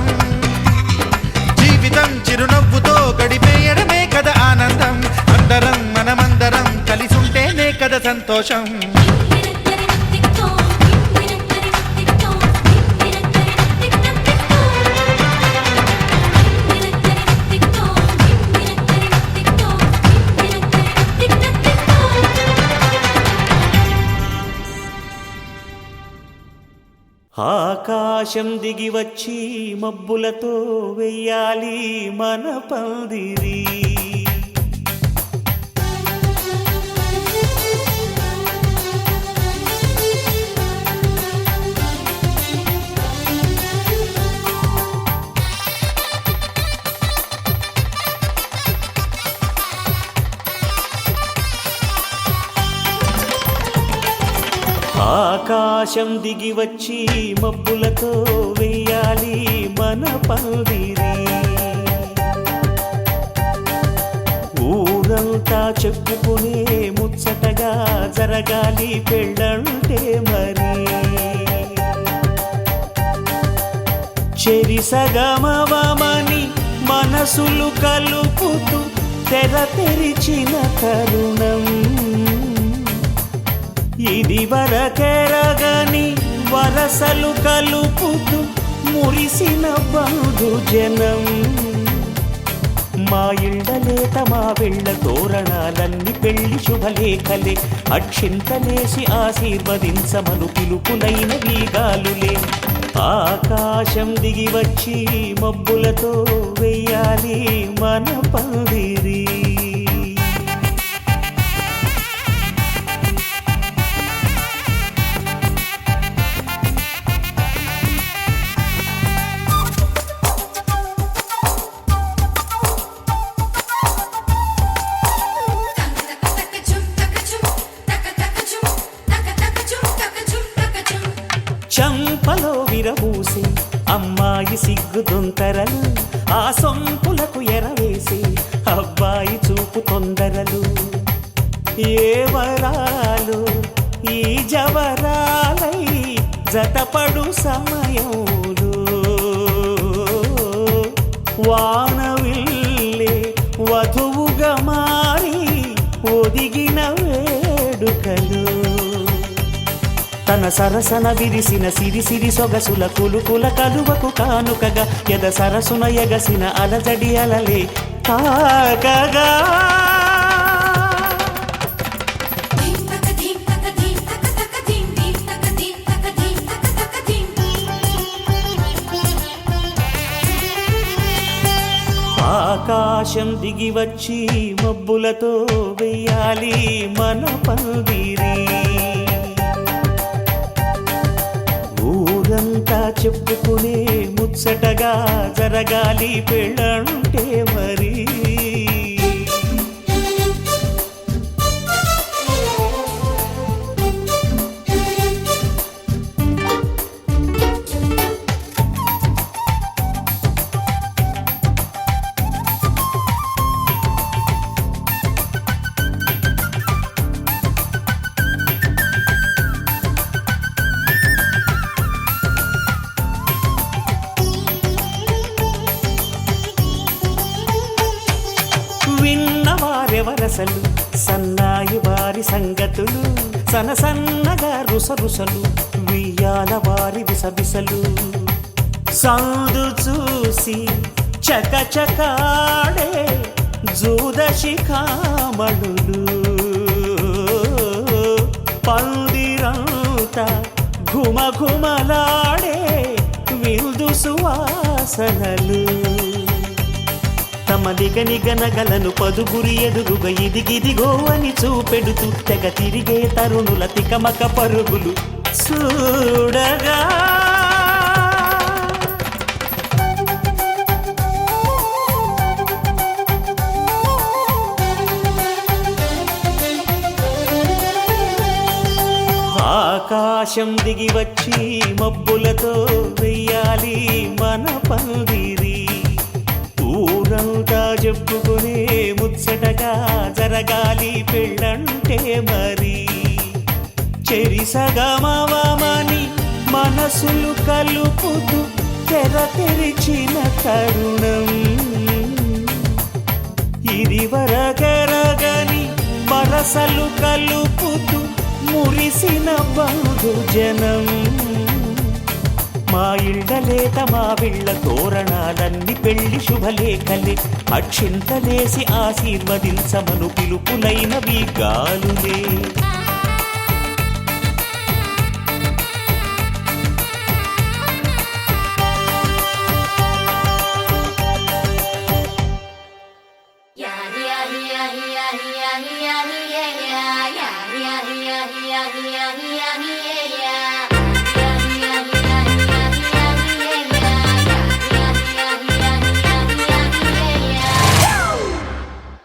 జీవితం చిరునవ్వుతో గడిపేయడమే కదా ఆనందం అందరం మనమందరం కలిసుంటేనే కదా సంతోషం ఆకాశం దిగి వచ్చి మబ్బులతో వెయ్యాలి మన పందిరి ఆకాశం దిగి వచ్చి మబ్బులతో వెయ్యాలి మన పందిరి ఊరంతా చెప్పుకునే ముచ్చటగా జరగాలి పెళ్ళంటే మరి చెరిసగమవమని మనసులు కలుపుతూ తెర తెరిచిన తరుణం ఇది వరకెరగని వరసలు కలుపుతూ మురిసిన బంధు జనం మా ఇళ్ళలేత మా వెళ్ళ తోరణాలన్నీ పెళ్లి శుభలేఖలే అక్షింతలేసి ఆశీర్వదించమను పిలుపులైన వీగాలులే ఆకాశం దిగి వచ్చి మబ్బులతో వెయ్యాలి మన పందిరి చంపలో విరబూసి అమ్మాయి సిగ్గుదొంతరలు ఆ సొంపులకు ఎరవేసి అబ్బాయి చూపు తొందరలు ఏ వరాలు ఈ జవరాలై జతపడు సమయంలో వానవిల్లే వధువుగా మారి ఒదిగిన వేడుకలు తన సరసన విరిసిన సిరిసిరి సొగసుల కులుకుల కలువకు కానుకగా ఎద సరసున ఎగసిన అలజడి అలలే తాకగా ఆకాశం దిగి వచ్చి మబ్బులతో వెయ్యాలి మన పందిరి ఊరంతా చెప్పుకునే ముచ్చటగా జరగాలి పెళ్ళంటే మరి విన్నవారెవరసలు సన్నాయి వారి సంగతులు సనసన్నగా రుసరుసలు వియ్యాల వారి విసవిసలు సాధు చూసి చకచకాడే జూదశిఖామణులు పందిరంతా ఘుమఘుమలాడే విందు సువాసనలు తమ నిగనగలను పదుగురి ఎదురుగా ఇదిగిదిగో అని చూపెడుతూ తెగ తిరిగే తరుణుల తికమక పరుగులు చూడగా ఆకాశం దిగి వచ్చి మబ్బులతో వెయ్యాలి మన పందిరి ఊరంతా చెప్పుకునే ముచ్చటగా జరగాలి పెళ్ళంటే మరి చెరిసగమవమని మనసులు కలుపుతూ తెర తెరిచిన తరుణం ఇది వరగరగని వరసలు కలుపుతూ మురిసిన బంధుజనం మా ఇళ్ళలేత మా వీళ్ళ తోరణాలన్నీ పెళ్లి శుభలేఖలే అక్షింతలేసి ఆశీర్వదించమను పిలుపులైనవి గాలులే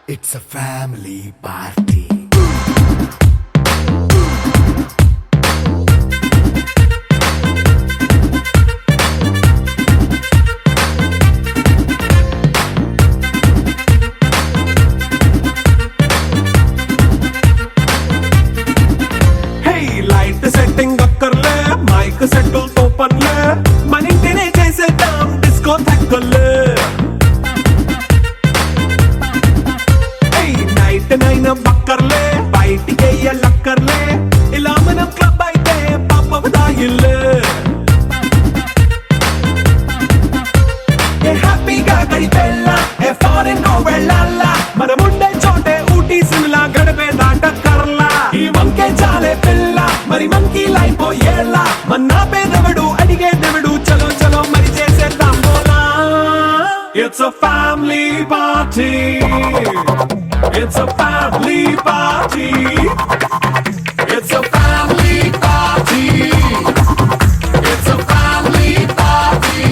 It's a family party. Hey, light setting akkarle, mic settle openle, manintine chesedam disco thakkale. నైనా బక్కర్లే బయటికి లక్కర్లే ఇలా మనం క్లబ్ అయితే పాప దాయిల్లే హ్యాపీగా గడిపెళ్ళ ఏ ఫారెన్ వెళ్ళ ఎవడు అడిగే దేవుడు చలో చలో మరి చేసేద్దాం బోలా It's a family party It's a family party It's a family party It's a family party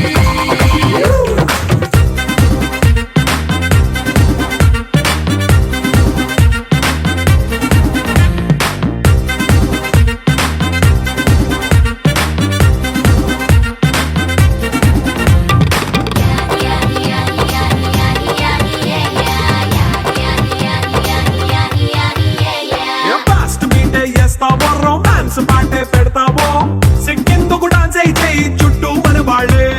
fast మీటే చేస్తావో రొమాన్స్ పాటే పెడతావో సిగ్గెందుకు డాన్స్ అయితే చుట్టూ మన వాళ్ళే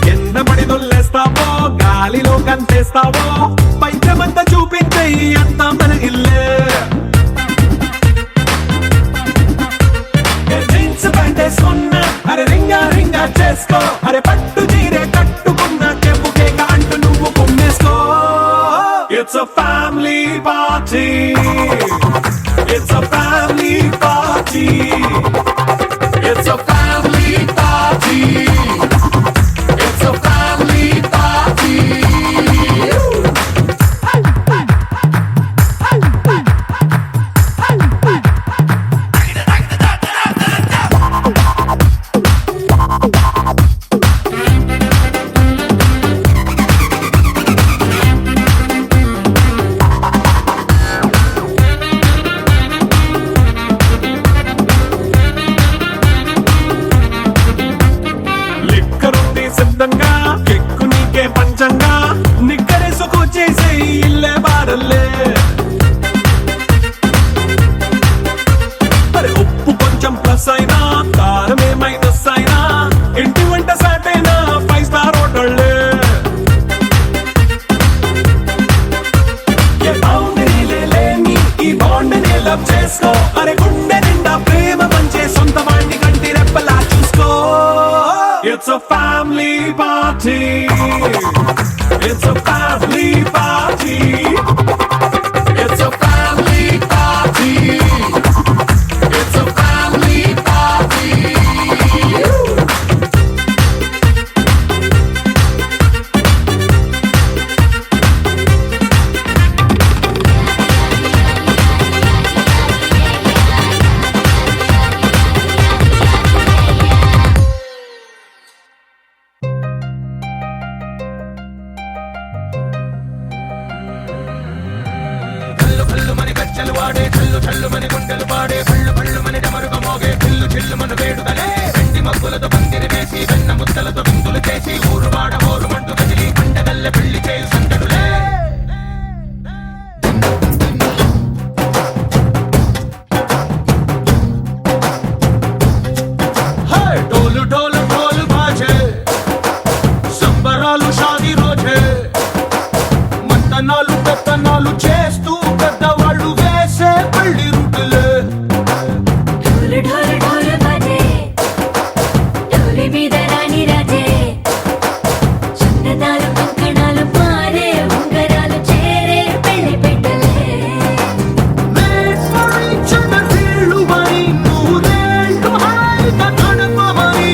కింద పడి దొల్లేస్తావో గాలిలో కంతేస్తావో పైద్యమంతా చూపించే అంతా మన ఇల్లే జీన్స్ ప్యాంటేసుకున్నా అరే రింగా రింగా చేసుకో అరే పట్టు చీరే కట్టుకున్న చెప్పుకే అంటూ నువ్వు కుమ్మేసుకో It's a family party It's a family party It's a family party It's a family party లిక్కరుంది సిద్ధంగా కెక్కు నీకే పంచంగా నిక్కరేసుకు చేసే ఇల్లే బారల్లే అరే ఉప్పు కొంచెం ప్లస్ అయినా కారమే మైనస్ అయినా ఇంటి వంట సాట్ అయినా 5 స్టార్ హోటళ్ళే ఏ బౌండరీలే లేని ఈ బాండ్ని లవ్ చేసుకో అరే గుండె నిండా ప్రేమ పంచే సొంత వాణ్ణి కంటి రెప్పలా చూసుకో It's a family party It's a family party It's a family party It's a family party Hey, డోలు డోలు డోలు బాజే సంబరాలు షాదీ రోజే మంతనాలు పెత్తనాలు చేస్తూ పెద్దవాళ్ళు వేసే పెళ్లి రూటులే ढोल ढोल ढोल बजे ढोली మీద రాణి రాజే చందనాలు కంకణాలు మారే ఉంగరాలు చేరే పెళ్లి పెట్టలే Made for each other వీళ్ళుమని నూరేళ్ళు హాయిగా గడపమని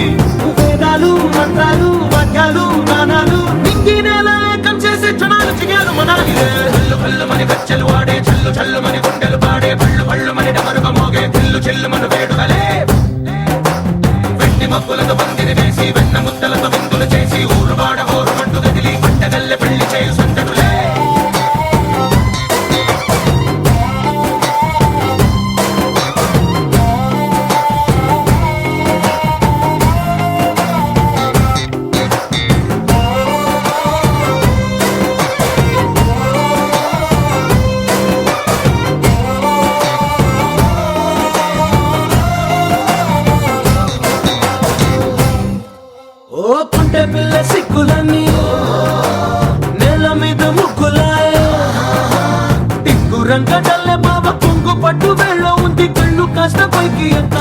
వేదాలు మంత్రాలు వాక్యాలు గానాలు నింగినేల ఏకం చేసే క్షణాలు చిగాలు మనాలిలే హల్లు హల్లు మని గజ్జలు వాడే చల్లు చల్లు మని గుండెలు పాడే పళ్ళు పళ్ళు మని డమరుగ మోగే పిల్లు చెల్లు మన వేడుకలే వెండి మబ్బులతో పందిరి వేసి వెన్న ముద్దలతో విందులు చేసి ఊరు వాడ హోరు మంటు గదిలి పంటగల్లె పెళ్లి చేయు సందడులే ఓ పుంటె పిల్ల సిక్కులన్నీ నేల మీద ముగ్గులాయ టిక్కు రంగడల్లె బావ కొంగు పట్టు వెళ్ళ ఉంది కళ్ళు కాస్త పైకి ఎత్త